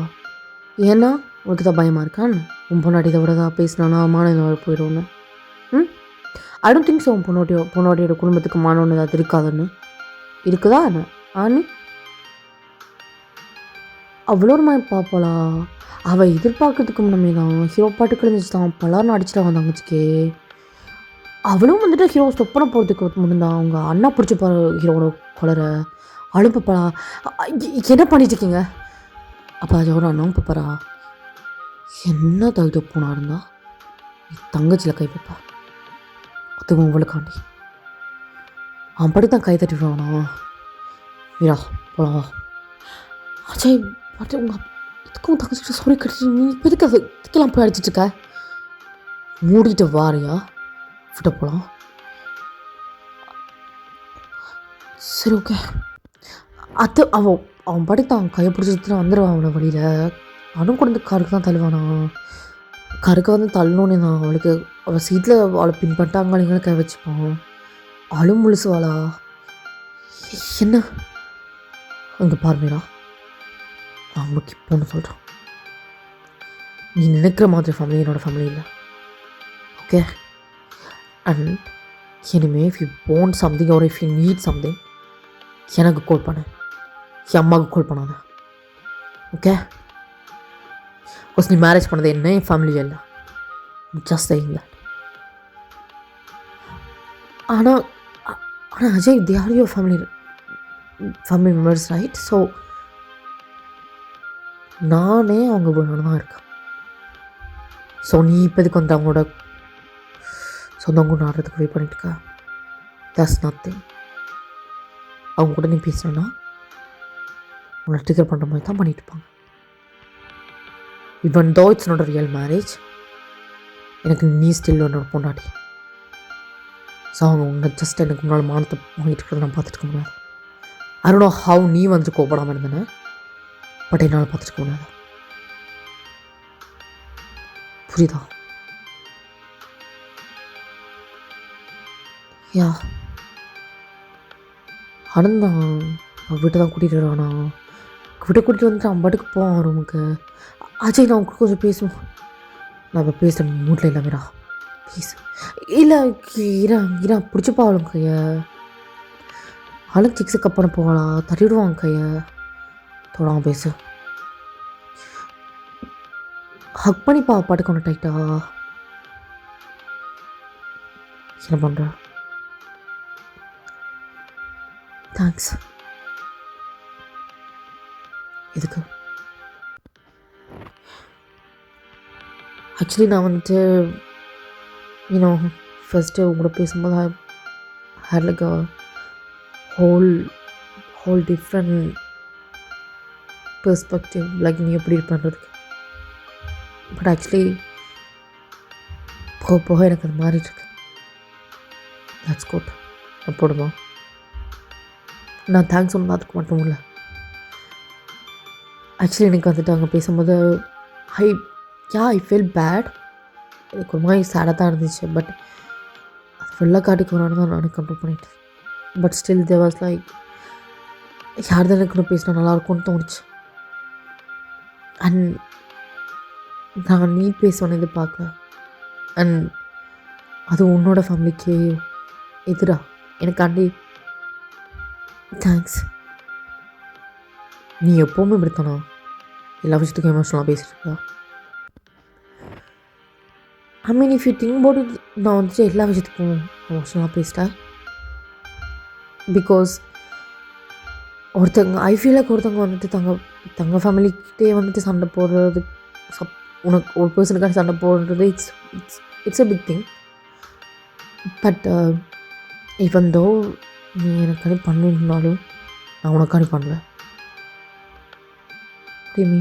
ஏன்னா உனக்கு தான் பயமாக இருக்கான்னு உன் பொண்ணாட்டி இதை விட தான் பேசினானா மாநிலம் போயிடுவோன்னு. ம் ஐ டோன்ட் திங்க் ஸோ. உன் பொண்ணோட்டியோட குடும்பத்துக்கு மானோன்னு ஏதாவது இருக்காதுன்னு இருக்குதா என்ன? ஆனி அவ்வளோ ஒரு மாதிரி பார்ப்பாளா? அவள் எதிர்பார்க்கறதுக்கு முன்னமே தான் ஹீரோ பாட்டு கிழிஞ்சிச்சு தான் பலார்னு அடிச்சுட்டு அவன் தங்கச்சிக்கு. அவளும் வந்துட்டு ஹீரோ ஸ்டொப் பண்ண போகிறதுக்கு முன்னே தான் அவங்க அண்ணா பிடிச்சி பாரு ஹீரோட கொலர அழுப்பப்பா. என்ன பண்ணிட்டு இருக்கீங்க? அப்போ அதோட அண்ணாவும் பாப்பாரா? என்ன தகுதி போனா இருந்தா தங்கச்சியில் கை வைப்பா. அதுவும் அவளுக்காண்டி அவன் படி தான் கை தட்டிடுவானா? மீரா போலாம். அஜய் பாட்டு உங்கள் இதுக்கும் தங்கச்சிட்டு சாரி கட்டிட்டு நீ எதுக்கு அது இதுக்கெல்லாம் போய் அடிச்சிட்ருக்க? மூடிட்டு வாரியா விட்ட போகலாம். சரி ஓகே. அது அவன் படி தான் கையை பிடிச்சிட்டு வந்துடுவான் அவனை வழியில். அவனும் கூட இந்த காருக்கு தான் தள்ளுவானா? காருக்கு வந்து தள்ளணுன்னே தான் அவளுக்கு அவள் சீட்டில் அவளை பின் பண்ணிட்டாங்க கை வச்சுப்பான். அவளும் முழுசுவாளா? என்ன அங்கே பார்மீரா, நான் உங்களுக்கு இப்போ ஒன்று சொல்கிறேன். நீ நினைக்கிற மாதிரி ஃபேமிலி என்னோடய ஃபேமிலி இல்லை. ஓகே. அண்ட் இனிமே if you want something R if you need something எனக்கு கால் பண்ணு, என் அம்மாவுக்கு கால் பண்ணாத. ஓகே. பிகாஸ் நீ மேரேஜ் பண்ணது என்ன என் ஃபேமிலியே இல்லை. Just saying that. ஆனால் Ajay they are your family members right? So நானே அவங்க வேணும்னு தான் இருக்கேன். ஸோ நீ இப்போதுக்கு வந்து அவங்களோட சொந்தவங்க ஆடுறதுக்கு வெயிட் பண்ணிட்டு இருக்கா. That's nothing. அவங்க கூட நீ பேசுனா உன்னை ட்ரிகர் பண்ணுற மாதிரி தான் பண்ணிட்டு இருப்பாங்க. இவன் தோ it's not a real marriage. எனக்கு நீ ஸ்டில் என்னோட பொண்டாட்டி. ஸோ அவங்க உன்னை ஜஸ்ட் எனக்கு முன்னால் மானத்தை வாங்கிட்டு இருக்கிறத நான் பார்த்துட்டு இருக்க முடியாது. ஐ டோன்ட் நோ ஹவ் நீ வந்து கோபப்படாமல் இருந்தேன்னு, பட் என்னால் பார்த்துட்டு இருக்க முடியாது. புரியுதா? யா ஆனந்தான் வீட்டை தான் கூட்டிகிட்டு வருவானா? வீட்டை கூட்டிகிட்டு வந்துட்டு அவன் பாட்டுக்கு போவான் ரூமுக்கு. அஜய் நான் உங்களுக்கு கொஞ்சம் பேசுவோம். நான் இப்போ பேசுகிற மூட்டில் இல்லை மீரா ப்ளீஸ். இல்லை இரா பிடிச்சிப்பா அவளும் கையை. அவளும் சிக்ஸு கப் பண்ண போவாளா? தட்டிவிடுவான் கையை. தொடாமல் பேசு. ஹக் பண்ணிப்பா பாட்டுக்கு ஒன்று டைட்டா. என்ன பண்ணுற? தேங்க்ஸ். எதுக்கு? ஆக்சுவலி நான் வந்துட்டு யூனோ ஃபஸ்ட்டு உங்களோட பேசும்போது I had like a whole different perspective, like நீ எப்படி பண்ணுறதுக்கு. பட் ஆக்சுவலி போக போக எனக்கு அது மாறிட்டுருக்கு. That's good. நான் போடுமா? நான் தேங்க்ஸ் ஒன்றும் அதுக்கு மட்டும் இல்லை. ஆக்சுவலி எனக்கு வந்துட்டு அங்கே பேசும்போது ஐ ஃபீல் பேட். எனக்கு ஒரு மாதிரி சேடாக தான் இருந்துச்சு. பட் அது ஃபுல்லாக காட்டிக்கு வரான்னு தான் நானே கண்ட்ரோல் பண்ணிட்டேன். But still there was like யார் தான் எனக்கு பேசினா நல்லாயிருக்கும்னு தோணுச்சு. அண்ட் நான் நீ பேசுவேன்னு எதிர்பார்க்கல. அண்ட் அது உன்னோட ஃபேமிலிக்கு எதிரா எனக்காண்டி தேங்க்ஸ். நீ எப்போவுமே இப்படித்தானா எல்லா விஷயத்துக்கும் எமோஷனலாக பேசிட்டு இருக்கா? I mean if you think about it, நான் வந்துட்டு எல்லா விஷயத்துக்கும் எமோஷனலாக பேசிட்டேன். பிகாஸ் ஒருத்தவங்க ஐ ஃபீல் லைக் ஒருத்தவங்க வந்துட்டு தங்க ஃபேமிலிக்கிட்டே வந்துட்டு சண்டை போடுறது, உனக்கு ஒரு பர்சனுக்காக சண்டை போடுறது, it's it's it's a big thing. But even though நீ எனக்காண்டி பண்ணிருந்தாலும் நான் உனக்காண்டி பண்ணுவேன். மீ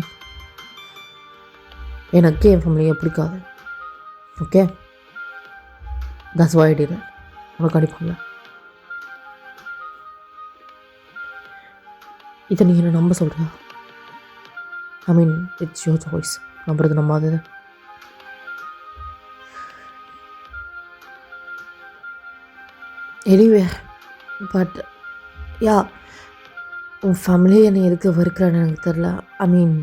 எனக்கு என் ஃபேமிலியை பிடிக்காது. Okay, that's why I did it. உனக்காண்டி பண்ணுவேன். இதை நீ என்ன நம்ப சொல்கிறியா? I mean it's your choice. நம்புறது நம்பாதது. எனிவே, பட் யா, உன் ஃபேமிலி என்னை எதுக்கு வெறுக்கிறான்னு எனக்கு தெரில. ஐ மீன்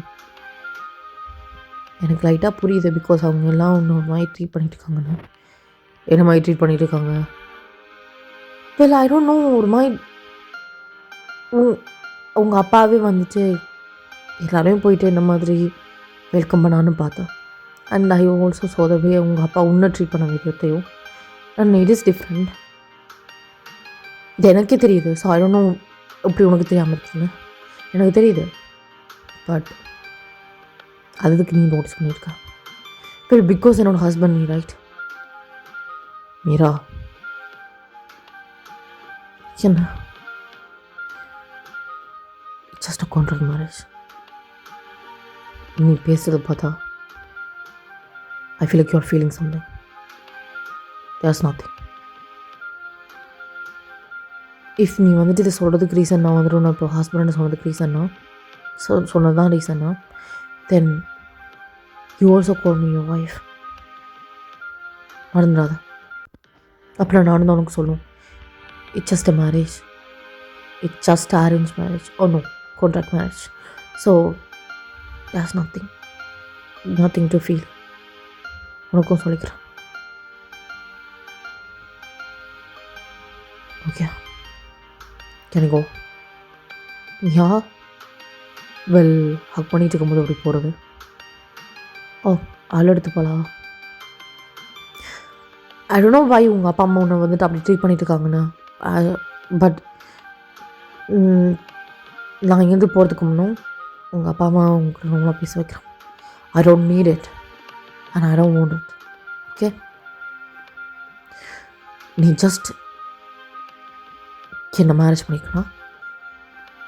எனக்கு லைட்டாக புரியுது. பிகாஸ் அவங்க எல்லாம் ஒன்று ஒரு மாதிரி ட்ரீட் பண்ணிட்டு இருக்காங்கன்னு. என்ன மாதிரி ட்ரீட் பண்ணிட்டு இருக்காங்க? Well, I don't know. ஒரு மாதிரி உங்கள் அப்பாவே வந்துட்டு எல்லாரையும் போயிட்டு இந்த மாதிரி வெல்கம் பண்ணான்னு பார்த்தேன். And I also saw the way உங்கள் அப்பா உன்னை ட்ரீட் பண்ண விதத்தையும். And it is different. இது எனக்கே தெரியுது. ஸோ ஐ டோன்ட் நோ எப்படி உனக்கு தெரியாமல் இருக்குன்னு. எனக்கு தெரியுது. பட் அதுக்கு நீ நோட்டீஸ் பண்ணியிருக்க. வெல், பிகாஸ் என்னோட ஹஸ்பண்ட் நீ, ரைட்? மீரா, என்ன ஜஸ்ட் அ கான்ட்ராக்ட் மேரேஜ். நீ பேசுகிறத பார்த்தா I feel like you are feeling something. There's nothing. If நீ வந்துட்டு இதை சொல்கிறதுக்கு ரீசன் நான் வந்துட்டு நான் இப்போ ஹஸ்பண்ட் சொன்னதுக்கு ரீசன்னா சொன்னது தான் ரீசன்னா, then you also call me your wife. மறந்துடாத. அப்புறம் நானும் தான் உனக்கு சொல்லுவோம், it's just a marriage. It's just arrange marriage. Oh no, contract marriage. So there's nothing to feel. உனக்கும் சொல்லிக்கிறேன். Okay, can go? Yeah, well, hug பண்ணிட்டு இருக்கும்போது அப்படி போகிறது. ஓ, ஆள் எடுத்து போகலாம். ஐ டோன்ட் நோ வை உங்கள் அப்பா அம்மா உன்னை வந்துட்டு அப்படி ட்ரீட் பண்ணிட்டு இருக்காங்கன்னு. பட் நான் இங்கேருந்து போகிறதுக்கு முன்னும் உங்கள் அப்பா அம்மா உங்களுக்கு ரொம்ப பேச வைக்கிறேன். I don't need it and I don't want it. Okay, நீ ஜஸ்ட் என்ன மேரேஜ் பண்ணிக்கலாம்.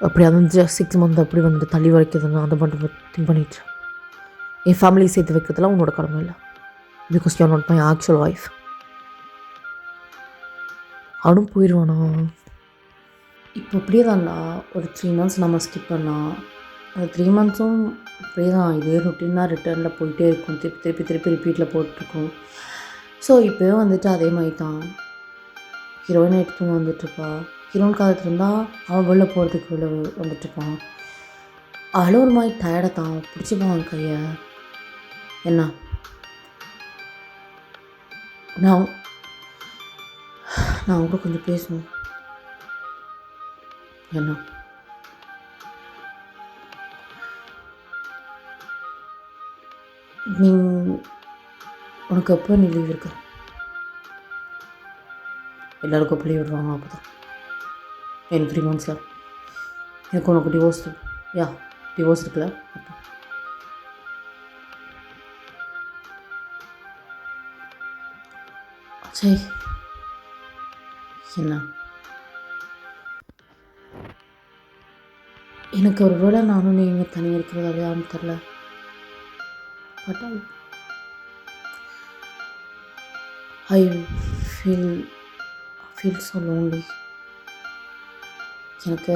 அப்படி அந்த 6 months அப்படி வந்துட்டு தள்ளி வைக்கிறதுன்னு அதை மட்டும் திங்க் பண்ணிட்டு என் ஃபேமிலி சேர்த்து வைக்கிறதுலாம் உன்னோட கடமை இல்லை. Because you are not my actual wife. அவனும் போயிடுவானா? இப்போ அப்படியே தான்டா. ஒரு 3 months நம்ம ஸ்கிப் பண்ணால் அந்த 3 monthsம் அப்படியே தான் இதே ரொட்டீனாக ரிட்டர்னில் போயிட்டே இருக்கும். திருப்பி ரிப்பீட்டில் போட்டிருக்கோம். ஸோ இப்போவே வந்துட்டு அதே மாதிரி தான் ஹீரோயின் எடுத்து வந்துட்டுருப்பா. ஹீரோயின் காலத்தில் இருந்தால் அவன் வெளில போகிறதுக்கு வெளில வந்துட்டுருப்பான். அவளும் ஒரு மாதிரி டயர்டை தான் பிடிச்சிப்பான் கையை. என்ன நான் கூட கொஞ்சம் பேசணும். என்ன நீ உனக்கு எப்போ நீ லீவ் இருக்க? எல்லாருக்கும் அப்போ லீவ் விடுவாங்க. அப்போ தான் எனக்கு 3 months எனக்கு உனக்கு டிவோர்ஸ் இருக்குல்ல. அப்போ சரி, என்ன எனக்கு ஒரு வேளை நானும் நீங்கள் தனியாக இருக்கிறதாலையான்னு தெரில. But I feel so lonely. எனக்கு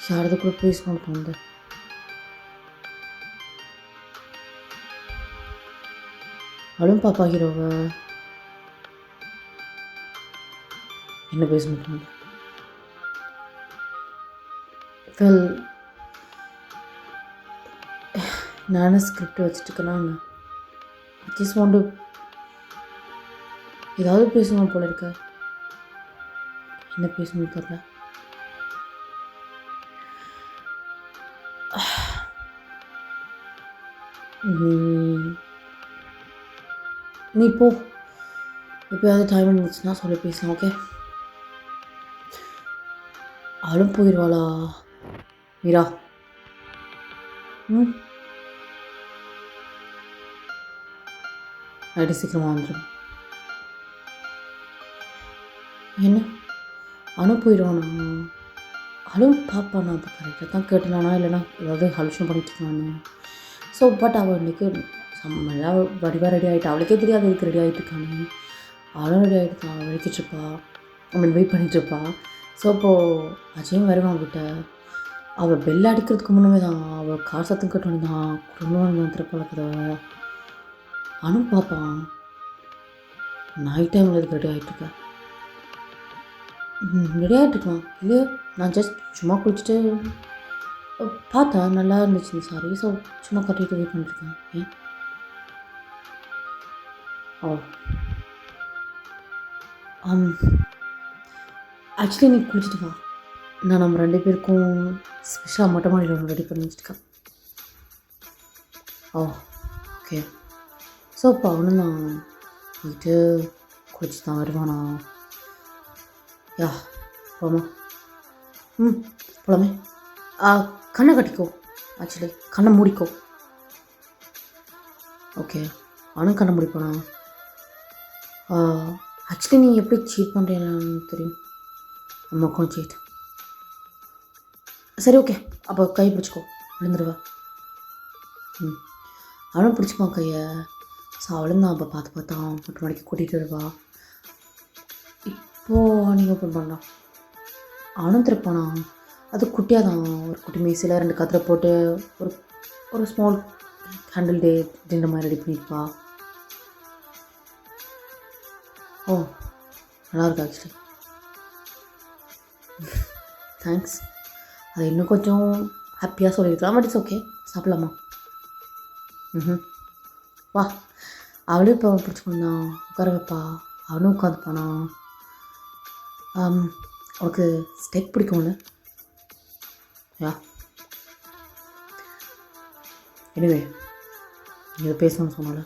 யாரது கூட பேசணும்னு தோணுது. அவளும் பாப்பா ஹீரோவை என்ன பேசணும் தோணுது. வெல், நானே ஸ்கிரிப்ட் வச்சுட்டுருக்கேன்னா என்ன, ஜஸ்ட் வாண்ட் டு ஏதாவது பேசணும் போல இருக்க. என்ன பேசணும் தெரியல. நீ போ. எப்போயாவது டைம் இருந்துச்சுன்னா சொல்லி பேசலாம். ஓகே? அவளும் போயிடுவாளா மீரா? ம், நைட்டு சீக்கிரமாக வந்துடும். என்ன அவனும் போயிடுவானா? அவளும் பாப்பானா? அப்போ கரெக்டாக தான் கேட்டுனானா இல்லைனா ஏதாவது ஹலுஷன் பண்ணிட்டு இருக்கானு? ஸோ பட் அவள் இன்றைக்கி செம்மையா வடிவாக ரெடி ஆகிட்டா. அவளுக்கே தெரியாது இதுக்கு ரெடி ஆகிட்டு இருக்கானு. அவளும் ரெடி ஆகிட்டு அவள் வெடிக்கிட்டுருப்பா. வெயிட் பண்ணிகிட்ருப்பா. ஸோ அப்போது அஜயும் வருவான் கிட்ட. அவள் பெல் அடிக்கிறதுக்கு முன்னே தான் அவள் கார் சத்தம் கட்டணும் தான் குடும்பம் வந்துருப்பாள் கதவை. அவனும் பார்ப்பான். நைட் டைமில் இதுக்கு ரெடி ஆகிட்டுருக்கேன். ரெடி ஆகிட்டுருக்கான் இல்லையா? நான் ஜஸ்ட் சும்மா குளிச்சுட்டு பார்த்தேன், நல்லா இருந்துச்சு இந்த சாரி. ஸோ சும்மா கட்டிட்டு வெயிட் பண்ணிட்டுருக்கேன். ஏன்? ஓ ஆக்சுவலி நீ குளிச்சுட்டு வா. நான் நம்ம 2 பேருக்கும் ஸ்பெஷலாக மொட்டை மாடியில் ஒன்று ரெடி பண்ணி வச்சுருக்கேன். ஓ ஓகே. ஸோ இப்போ அவனும் நான் போயிட்டு குளிச்சு தான் வருவானா? யா போமா. போலாமே. கண்ணை கட்டிக்கோ. ஆக்சுவலி கண்ணை மூடிக்கோ. ஓகே. அவனும் கண்ணை முடிப்பானா? ஆக்சுவலி நீ எப்படி சீட் பண்ணுறேன்னு தெரியும். அம்மாக்கும் சீட். சரி ஓகே. அப்போ கை பிடிச்சிக்கோ, விழுந்துருவா. அவனும் பிடிச்சிப்பான் கையை. ஸோ அவளும் நான் அப்போ பார்த்து பார்த்தா மொட்டை மாடிக்கு கூட்டிகிட்டு வருவா. இப்போது நீங்கள் ஓப்பன் பண்ணலாம். அவனும் திருப்பானா? அது குட்டியாக தான், ஒரு குட்டி மீசில் 2 கத்திரை போட்டு ஒரு ஒரு ஸ்மால் கேண்டில் டே டின்னர் மாதிரி ரெடி பண்ணியிருப்பா. ஓ நல்லாயிருக்கு ஆக்சுவலி. தேங்க்ஸ். அது இன்னும் கொஞ்சம் ஹாப்பியாக சொல்லியிருக்கலாம். But it's okay. சாப்பிடலாமா? வா. அவளும் இப்போ பிடிச்சிக்கொண்டான் உட்கார வைப்பா. அவனும் உட்காந்துப்பானா? உனக்கு ஸ்டெக் பிடிக்கும்ல? யா எனிவே நீ இதை பேசணும்னு சொன்னால.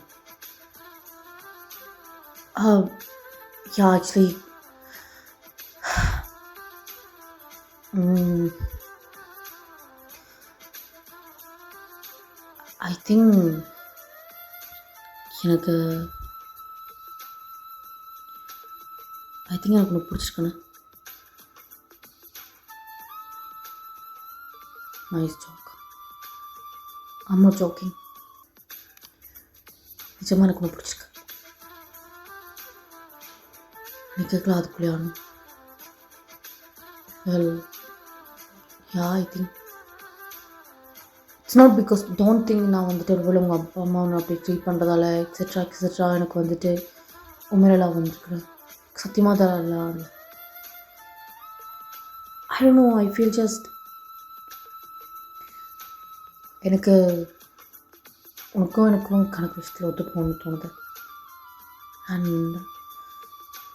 யா ஆக்சுவலி ஐ திங்க் எனக்கு ஒன்று பிடிச்சிருக்கேண்ணே. Nice joke. I'm not joking. நிஜமாக எனக்கு ஒன்று பிடிச்சிருக்கு. நீ கேட்கலாம் அதுக்குள்ளே ஆகணும். Well yeah I think it's not because don't think நான் வந்துட்டு ஒருவேளை உங்கள் அப்பா அம்மா ஒன்று அப்படி ட்ரீட் பண்ணுறதால எக்ஸெட்ரா எனக்கு வந்துட்டு உண்மையிலாம் வந்துருக்குறேன். சத்தியமாக தான் இல்லை. I don't know. I feel just எனக்கு எனக்கும் கணக்கு விஷயத்தில் ஒத்து போகணும்னு தோணுது. அண்ட்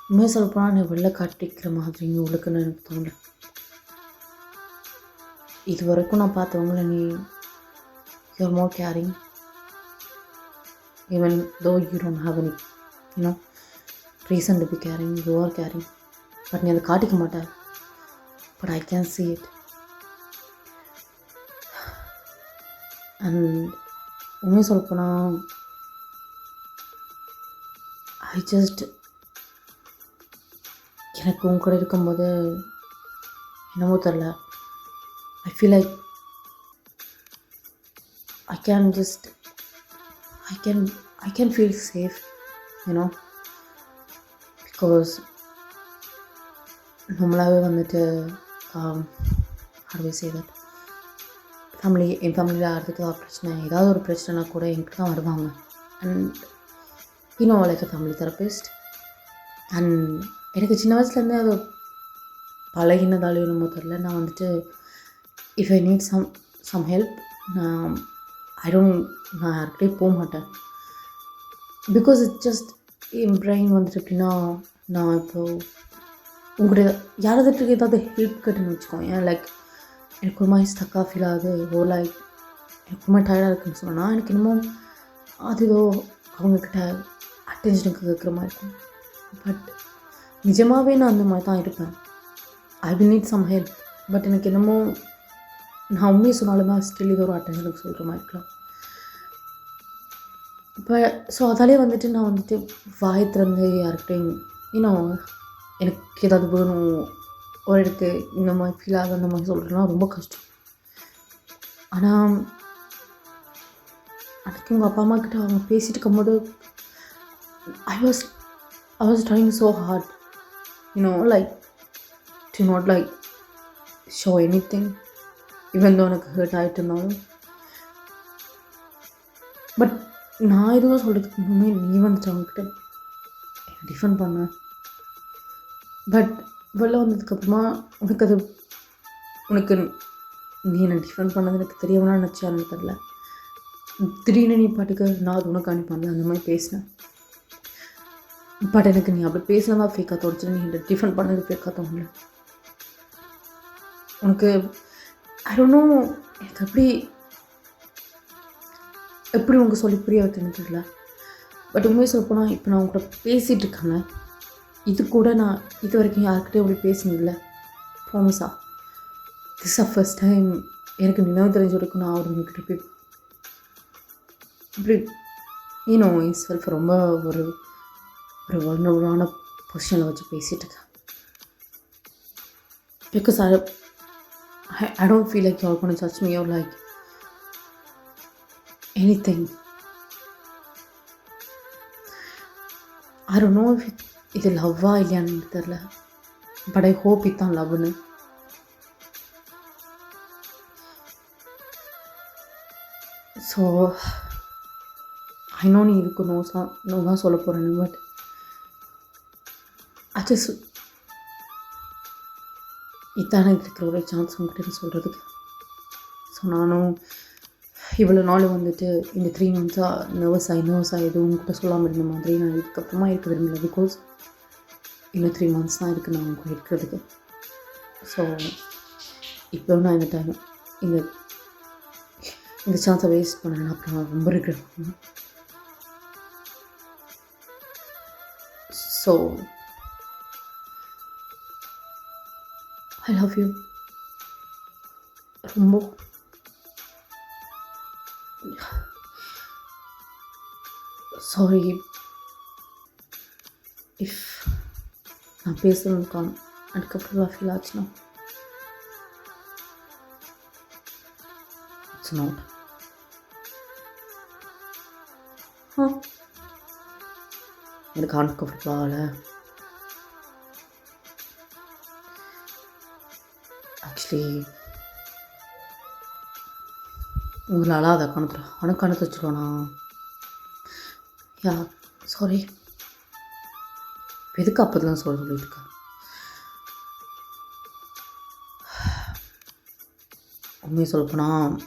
உண்மையாக சொல்லப்போனால் நீ வெளில காட்டிக்கிற மாதிரி உங்களுக்குன்னு எனக்கு தோணல. இது வரைக்கும் நான் பார்த்தவங்கள நீ you're more caring, even though you don't have any reason to be caring. You are caring, but நீ அதை காட்டிக்க மாட்ட. But I can see it. And உண்மையாக சொல்லப்போனால் எனக்கு உன் கூட இருக்கும்போது என்னமோ தெரில. I feel like I can feel safe, because நம்மளாவே வந்துட்டு how do I say that, என் ஃபேமிலியில் யாருக்கு பிரச்சனை, ஏதாவது ஒரு பிரச்சனைனா கூட என்கிட்ட தான் வருவாங்க. And like a family therapist. And எனக்கு சின்ன வயசுலேருந்தே அது பழகினதாலே என்னமோ தெரில. நான் வந்துட்டு if I need some help, நான் யார்கிட்டையும் போக மாட்டேன். Because it's just N brain வந்துட்டு எப்படின்னா, நான் இப்போது உங்கள்கிட்ட யாராவது ஏதாவது ஹெல்ப் கேட்டுன்னு வச்சுக்கோங்க. லைக் எனக்கு ஒரு மாதிரி ஸ்டக்காக ஃபீல் ஆகுது, லைக் எனக்கு ரொம்ப டயர்டாக இருக்குன்னு சொன்னால் எனக்கு என்னமோ அது ஏதோ அவங்கக்கிட்ட அட்டென்ஷனுக்கு கேட்குற மாதிரி இருக்கும். பட் நிஜமாகவே நான் அந்த மாதிரி தான் இருப்பேன். I will need some help. But எனக்கு என்னமோ நான் உண்மையை சொன்னாலுமே ஸ்டில் இது ஒரு அட்டென்ஷனுக்கு சொல்கிற மாதிரி இருக்கலாம். இப்போ ஸோ அதாலே வந்துட்டு நான் வந்துட்டு வாய் திறந்து யார்கிட்டையும் இன்னும் எனக்கு ஏதாவது வேணும், ஒரு இடத்து இந்த மாதிரி ஃபீல் ஆகுது அந்த மாதிரி சொல்கிறதுலாம் ரொம்ப கஷ்டம். ஆனால் அன்றைக்கி உங்கள் அப்பா அம்மா கிட்ட அவங்க பேசிகிட்டு இருக்கும்போது I was trying so hard like to not like show anything even though எனக்கு ஹர்ட் ஆகிட்டு இருந்தாலும். பட் நான் எதுவும் சொல்கிறதுக்கு முன்னே நீ வந்துட்டு அவங்கக்கிட்ட டிஃபெண்ட் பண்ண. பட் வெளில வந்ததுக்கப்புறமா உனக்கு நீ என்னை டிஃபெண்ட் பண்ணது எனக்கு தெரியவனா நினச்சா எனக்கு தெரில. திடீர்னு நீ பாட்டுக்கு நான் அது உனக்கு அனுப்பி அந்த மாதிரி பேசினேன். பட் எனக்கு நீ அப்படி பேசினதான் ஃபேக்காக தோணுச்சு. நீ என்னை டிஃபெண்ட் பண்ணது ஃபேக்காக தோணல. உனக்கு ஐ டோன்ட் நோ எனக்கு எப்படி உனக்கு சொல்லி புரிய வைக்கணும்னு தெரியல. பட் உண்மையை சொல்லப்போனால் இப்போ நான் உங்கள்கிட்ட பேசிகிட்டு இருக்கேங்க, இது கூட நான் இது வரைக்கும் யார்கிட்டையும் அப்படி பேசினதில்லை. ப்ராமிஸா திஸ் ஆ ஃபர்ஸ்ட் டைம் எனக்கு நினைவு தெரிஞ்ச வரைக்கும் நான் அவங்கக்கிட்ட போய் இப்படி செல்ஃப் ரொம்ப ஒரு வல்னரபிளான பொசிஷனில் வச்சு பேசிகிட்டு இருக்கேன். Because I don't feel like you're going to judge me or like anything. I don't know if இது லவ்வா இல்லையான்னு தெரில. பட் ஐ ஹோப் இதுதான் லவ்னு. ஸோ ஐ நோ நீ இதுக்கு நோ தான் சொல்ல போகிறேன்னு. பட் அட்ஜஸ்ட் இதான இருக்கிற ஒரு சான்ஸ் உங்கள்கிட்ட சொல்கிறதுக்கு. ஸோ நானும் இவ்வளோ நாள் வந்துட்டு இந்த 3 மந்த்ஸாக நர்வஸாக எதுவும் உங்கள்கிட்ட சொல்லாமல் இருந்த மாதிரி நான் இதுக்கப்புறமா இருக்க விரும்பல. பிகாஸ் இன்னும் 3 மந்த்ஸ் தான் இருக்குது நான் உங்க இருக்கிறதுக்கு. ஸோ இப்போ நான் இந்த டைம் இந்த சான்ஸை வேஸ்ட் பண்ணேன். அப்புறம் நான் ரொம்ப ரிக்ரெட் பண்ணேன். So I love you. ரொம்ப சாரி இஃப் நான் பேசுகிறதுக்கு அதுக்கப்புறம் ஃபீல் ஆச்சுன்னா. It's not. எனக்கு அன்கம்ஃபர்டபுளாக ஆக்சுவலி உங்களால் அதை கணக்கு வச்சுருவானா? யா சாரி. எதுக்கு அப்போதெல்லாம் சொல்லியிருக்கா? உண்மையை சொல்லப்போனால்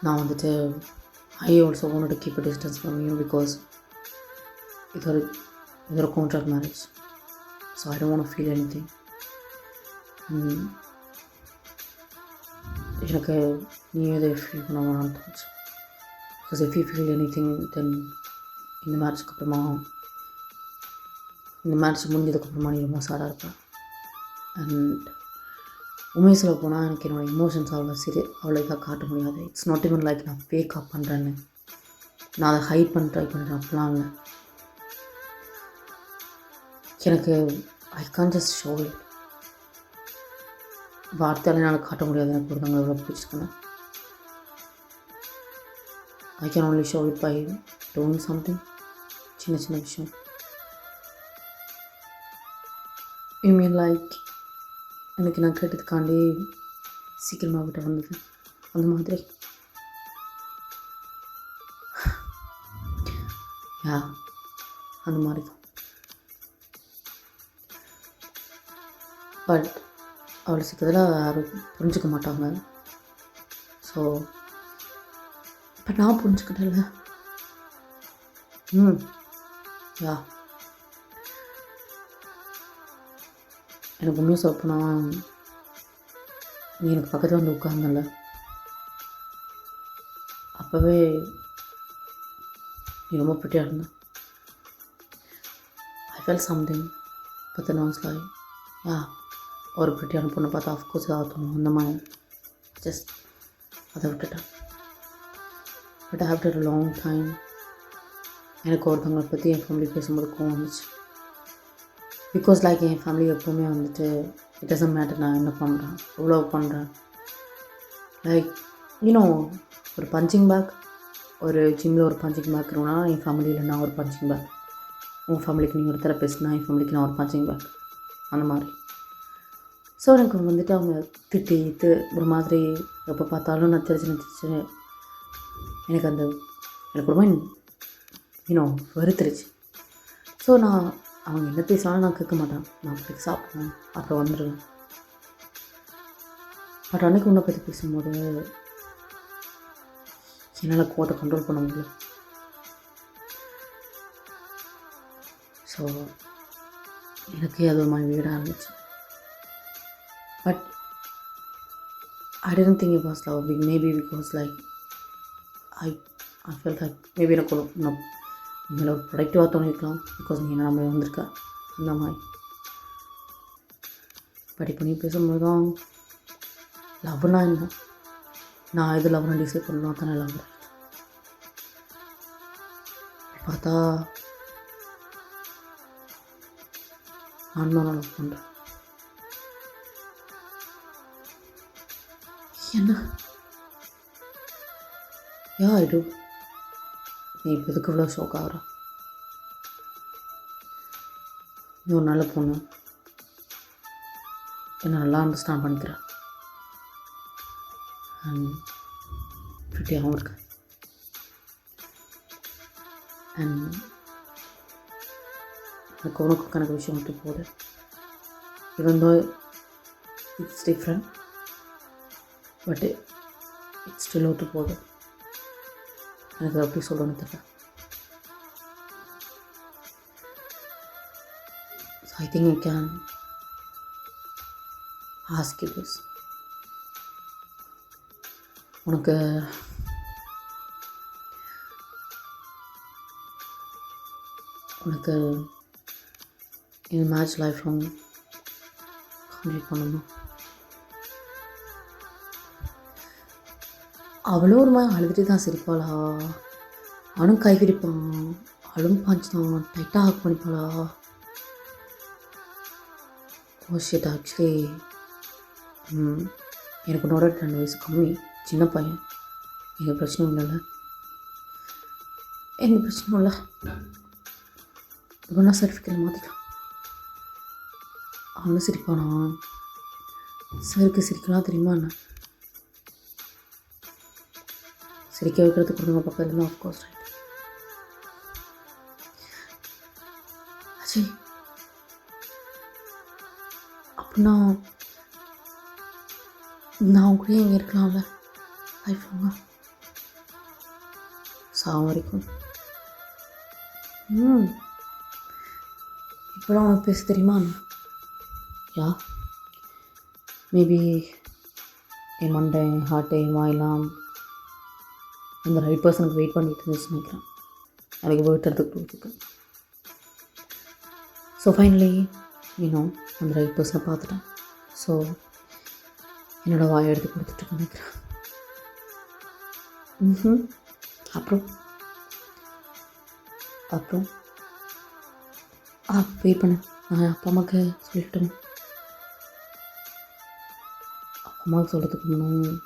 நான் வந்துட்டு I also want to keep a distance from you because இது ஒரு contract marriage. So I don't want to feel anything. எனக்கு நீ எதை ஃபீல் பண்ண வேணான்னு தோணுச்சு. Because if you feel any thing தென் இந்த மேட்ச்சுக்கு அப்புறமா இந்த மேட்ச் முடிஞ்சதுக்கப்புறமா நீ ரொம்ப சேடாக இருப்பேன். அண்ட் உண்மையை சொல்ல போனால் எனக்கு என்னோடய எமோஷன்ஸ் அவ்வளோ இதாக காட்ட முடியாது. இட்ஸ் நாட் ஈவன் லைக் நான் ஃபேக்காக பண்ணுறேன்னு, நான் அதை ஹைட் பண்ண ட்ரை பண்ணுறேன் அப்படிலாம் இல்லை. எனக்கு I can just show it. வார்த்தையால் என்னால் காட்ட முடியாது எனக்கு ஒருத்தவங்க எவ்வளோ பிடிச்சிருக்கேன்னு. I can only show it by doing something. சின்ன விஷயம். ஐ மீன் லைக் எனக்கு நான் கேட்டதுக்காண்டி சீக்கிரமாக விட்ட வந்தது அந்த மாதிரி. யா அந்த மாதிரி தான். பட் அவ்வளோ சீக்கிரத்தில் யாரும் புரிஞ்சுக்க மாட்டாங்க. ஸோ பட் நான் புரிஞ்சுக்கிட்டேன்ல. யா எனக்கு உண்மையாக சொல்லப்போனால் நீ எனக்கு பக்கத்தில் வந்து உட்கார்ந்தல அப்போவே நீ ரொம்ப ப்ரிட்டியாக இருந்த. I felt something. But then was like yeah, ஒரு ப்ரிட்டியான பொண்ணை பார்த்தா ஆஃப்கோர்ஸ் ஏதாவது தோணும். அந்த மாதிரி ஜஸ்ட் அதை விட்டுட்டேன். But after a long time எனக்கு ஒருத்தவங்களை பற்றி என் ஃபேமிலி பேசும்போது கோவம் வந்துச்சு. பிகாஸ் லைக் என் ஃபேமிலி எப்போவுமே வந்துட்டு இட் டசன்ட் மேட்டர் நான் என்ன பண்ணுறேன், எவ்வளோ பண்ணுறேன். லைக் யூனோ ஒரு பஞ்சிங் பேக், ஒரு ஜிம்மில் ஒரு பஞ்சிங் பேக் இருக்கணும்னா என் ஃபேமிலியில் நான் ஒரு பஞ்சிங் பேக், உன் ஃபேமிலிக்கு நீங்கள் ஒரு தெரபிஸ்ட்னா என் ஃபேமிலிக்கு நான் ஒரு பஞ்சிங் பேக், அந்த மாதிரி. ஸோ எனக்கு வந்துட்டு அவங்க திட்டிட்டு ஒரு மாதிரி எப்போ பார்த்தாலும் நான் தெரிச்சு எனக்கு ரொம்ப யூனோ வெறுத்துருச்சு. ஸோ நான் அவங்க என்ன பேசினாலும் நான் கேட்க மாட்டேன். நான் அப்படி சாப்பிடுவேன், அப்புறம் வந்துடுவேன். பட் அன்றைக்கி உன்னை பற்றி பேசும்போது என்னால் கோவத்தை கண்ட்ரோல் பண்ண முடியல. ஸோ எனக்கு அது ஒரு மாதிரி வீடாக இருந்துச்சு. But I didn't think it was love. Maybe because like I felt like maybe எனக்கு மேலே ஒரு ப்ரொடக்டிவாக தோணிருக்கலாம். பிகாஸ் நீ என்ன நம்ம வந்திருக்க அந்த மாதிரி. பட் இப்போ நீ பேசும்போது தான் லவ்னா என்ன, நான் எது லவ்னா டிசைட் பண்ணலாம் தானே லவ். பார்த்தா நான் தான் லவ் பண்ணுறேன். என்ன யா ஐ டூ. நீ இப்போ எதுக்கு இவ்வளோ ஷோக் ஆகிற? நீ ஒரு நல்ல பொண்ணு, என்னை நல்லா அண்டர்ஸ்டாண்ட் பண்ணிக்கிறேன். அண்ட் ப்ரிட்டியாகவும் இருக்கு. அண்ட் எனக்கு உனக்கு கணக்கு விஷயம் விட்டு போகுது. even though it's different, but it's still விட்டு போகுது. எனக்கு அப்படி சொல்லணும்னு தெரியல. So I think I can ask you this. உனக்கு இந்த மேட்ச் லைஃப் லாங் கம்ப்ளீட் பண்ணணும். அவ்வளோ ஒரு மாதிரி அழுதுட்டு தான் சிரிப்பாளா? அவனும் கை பிடிப்பான், அவளும் பாஞ்சு தான் டைட்டாக ஹக் பண்ணிப்பாளா? ஓ ஷிட், ஆக்சுவலி எனக்கு உன்னோட 2 வயசு கம்மி, சின்ன பையன். எங்கள் பிரச்சனையும் இல்லைல்ல, எந்த பிரச்சனையும் இல்லை. ஒன்றா சர்டிஃபிகேட் மாற்றிக்கலாம். அவனும் சிரிப்பானா? சருக்கு சிரிக்கலாம் தெரியுமா என்ன? சிரிக்க வைக்கிறதுக்கு கொடுங்க பக்கத்தில் இருந்தால் ஆஃப்கோர்ஸ் ரைட். அஜய், அப்படின்னா நான் கூட இங்கே இருக்கலாம்ல லைஃப் லாங்க சாவம் வரைக்கும். இப்போலாம் உனக்கு பேச தெரியுமா? யா மேபி என் மண்டை, என் ஹார்ட்டு, என் வாயெல்லாம் அந்த ரைட் பர்சனுக்கு வெயிட் பண்ணிட்டு இருந்துச்சு நினைக்கிறேன். எனக்கு போய்ட்டுறதுக்கு கொடுத்துருக்கு. ஸோ ஃபைனலி அந்த ரைட் பர்சனை பார்த்துட்டேன். ஸோ என்னோடய வாயை எடுத்து கொடுத்துட்டு நினைக்கிறேன். அப்புறம் வெயிட் பண்ண. நான் அப்பா அம்மாவுக்கு சொல்லிட்டேன். அப்பா அம்மாவுக்கு சொல்கிறதுக்கு முன்னும்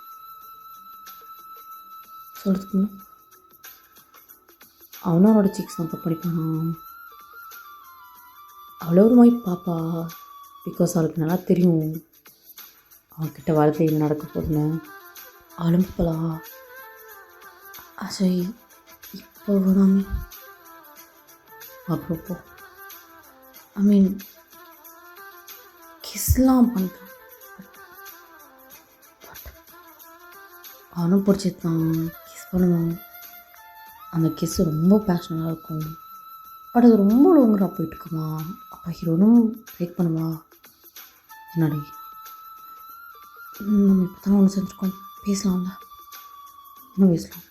அவனும் அவனோட சிக்ஸ் தான் படிப்பானா? அவ்வளோ ஒரு மாதிரி பாப்பா. பிகாஸ் அவளுக்கு நல்லா தெரியும் அவன்கிட்ட வாழ்க்கை என்ன நடக்க போகுதுன்னு. அவளும் பாப்பலா? அஜய் இப்போ வேணாமே. அப்புறம் ஐ மீன் கிஸ்லாம் பண்ணிட்டான். அவனும் பிடிச்சிருக்கான், கிஸ் பண்ணுவான். அந்த கிஸ் ரொம்ப பேஷனாக இருக்கும். பட் அது ரொம்ப லோங்கராக போயிட்டுருக்குமா? அப்போ ஹீரோனும் பிரேக் பண்ணுவா? என்னடி நம்ம இப்போ தான் ஒன்று செஞ்சுருக்கோம், பேசலாம்ல? இன்னும் பேசலாம்.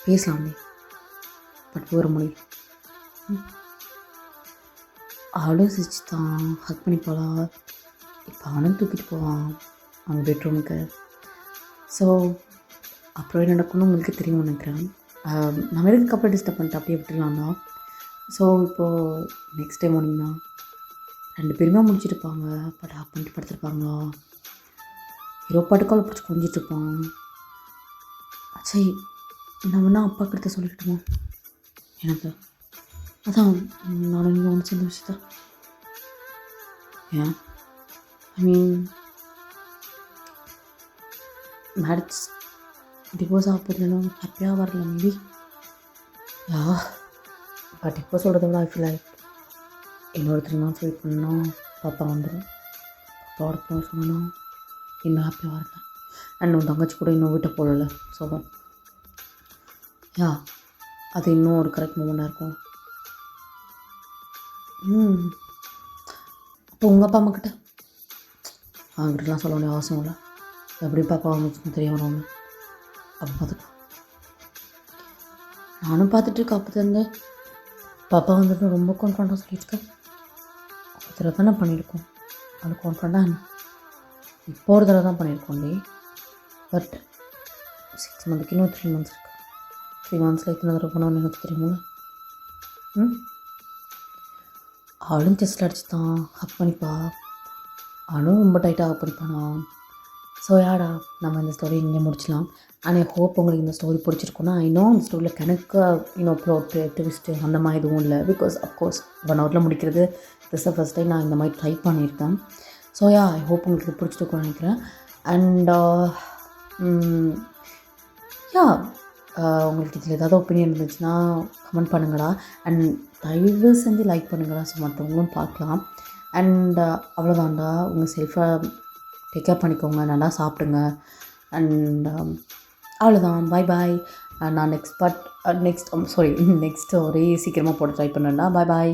பேசலாமே, பட் போகிற முடியல. ஆலோசிச்சு தான் ஹக் பண்ணிப்பாளா, இப்போ அவனும் தூக்கிட்டு போவான் அவங்க பெட்ரூமுக்கு. ஸோ அப்புறம் என்ன நடக்கணும் உங்களுக்கு தெரியும்னு நினைக்கிறேன். நம்ம எதுக்கு அப்புறம் டிஸ்டர்ப் பண்ணிட்டு அப்படியே விட்டுடலாம்னா. ஸோ இப்போது நெக்ஸ்ட் டைம் மார்னிங் தான் 2 பேருமே முடிச்சிருப்பாங்க. பட் ஹக் பண்ணிட்டு படுத்துருப்பாங்களா, ஹீரோ பாட்டுக்கால் பிடிச்சி கொஞ்சிட்ருப்பான். சரி நம்ம என்ன அப்பா கிட்ட சொல்லிக்கிட்டோமா எனக்கு, அதான் நானும் நீங்கள் ஒன்று சேர்ந்த விஷயத்தா. ஏன் ஐ மீன் மேரேஜ் டிவோர்ஸ் ஆக போதும் ஹாப்பியாக வரல மேபி. யா பட் இப்போ சொல்கிறத விட ஐ ஃபீல் லைக் இன்னொரு 3 months வெயிட் பண்ணால் பாப்பா வந்துடும். பாப்பாவோட போக சொன்னால் இன்னும் ஹாப்பியாக வரல. அண்ட் உன் தங்கச்சி கூட இன்னும் வீட்டை போடல. ஸோ யா அது இன்னும் ஒரு கரெக்ட் மூமெண்ட்டாக இருக்கும். அப்போ உங்கள் அப்பா அம்மாக்கிட்ட அவங்ககிட்டலாம் சொல்ல வேண்டிய அவசியம் இல்லை. எப்படி பாப்பா வந்துச்சுன்னு தெரிய வரும்னு அப்போ பார்த்துக்கலாம். நானும் பார்த்துட்ருக்கேன் அப்போ இருந்து பாப்பா வந்துட்டு ரொம்ப கான்ஃபிடண்ட்டாக சொல்லியிருக்கேன். ஒரு தடவை தானே பண்ணியிருக்கோம், அது கான்ஃபிடண்ட்டாக என்ன இப்போ ஒரு தடவை தான் பண்ணியிருக்கோம். பட் 6 months இன்னும் 3 months இருக்குது. 3 months எத்தனை தடவை போனான்னு எனக்கு தெரியுமில்ல. அவளும் செஸ்டில் அடிச்சு தான் ஹக் பண்ணிப்பா, அவனும் ரொம்ப டைட்டாக ஹக் பண்ணிப்பானா. ஸோ யாடா நம்ம இந்த ஸ்டோரி இங்கே முடிச்சலாம். அண்ட் ஐ ஹோப் உங்களுக்கு இந்த ஸ்டோரி பிடிச்சிருக்குன்னா. இன்னும் இந்த ஸ்டோரியில் கணக்கு ப்ளாட்டு ட்விஸ்ட்டு அந்த மாதிரி எதுவும் இல்லை. பிகாஸ் அஃப்கோர்ஸ் 1 hour முடிக்கிறது திஸ் ஃபர்ஸ்ட் டைம் நான் இந்த மாதிரி ட்ரை பண்ணியிருக்கேன். ஸோ யா ஐ ஹோப் உங்களுக்கு பிடிச்சிருக்குன்னு நினைக்கிறேன். அண்ட் யா உங்களுக்கு இதில் ஏதாவது ஒப்பீனியன் இருந்துச்சுன்னா கமெண்ட் பண்ணுங்கடா. அண்ட் தயவு செஞ்சு லைக் பண்ணுங்கடா, ஸோ மற்றவங்களும் பார்க்கலாம். அண்ட் அவ்வளோதான்டா, உங்கள் செல்ஃபை டேக் கேர் பண்ணிக்கோங்க, நல்லா சாப்பிடுங்க. அண்ட் அவ்வளோதான், பாய் பாய். நான் நெக்ஸ்ட் ஸ்டோரி சீக்கிரமாக போட ட்ரை பண்ணுறேன்டா. பாய் பாய்.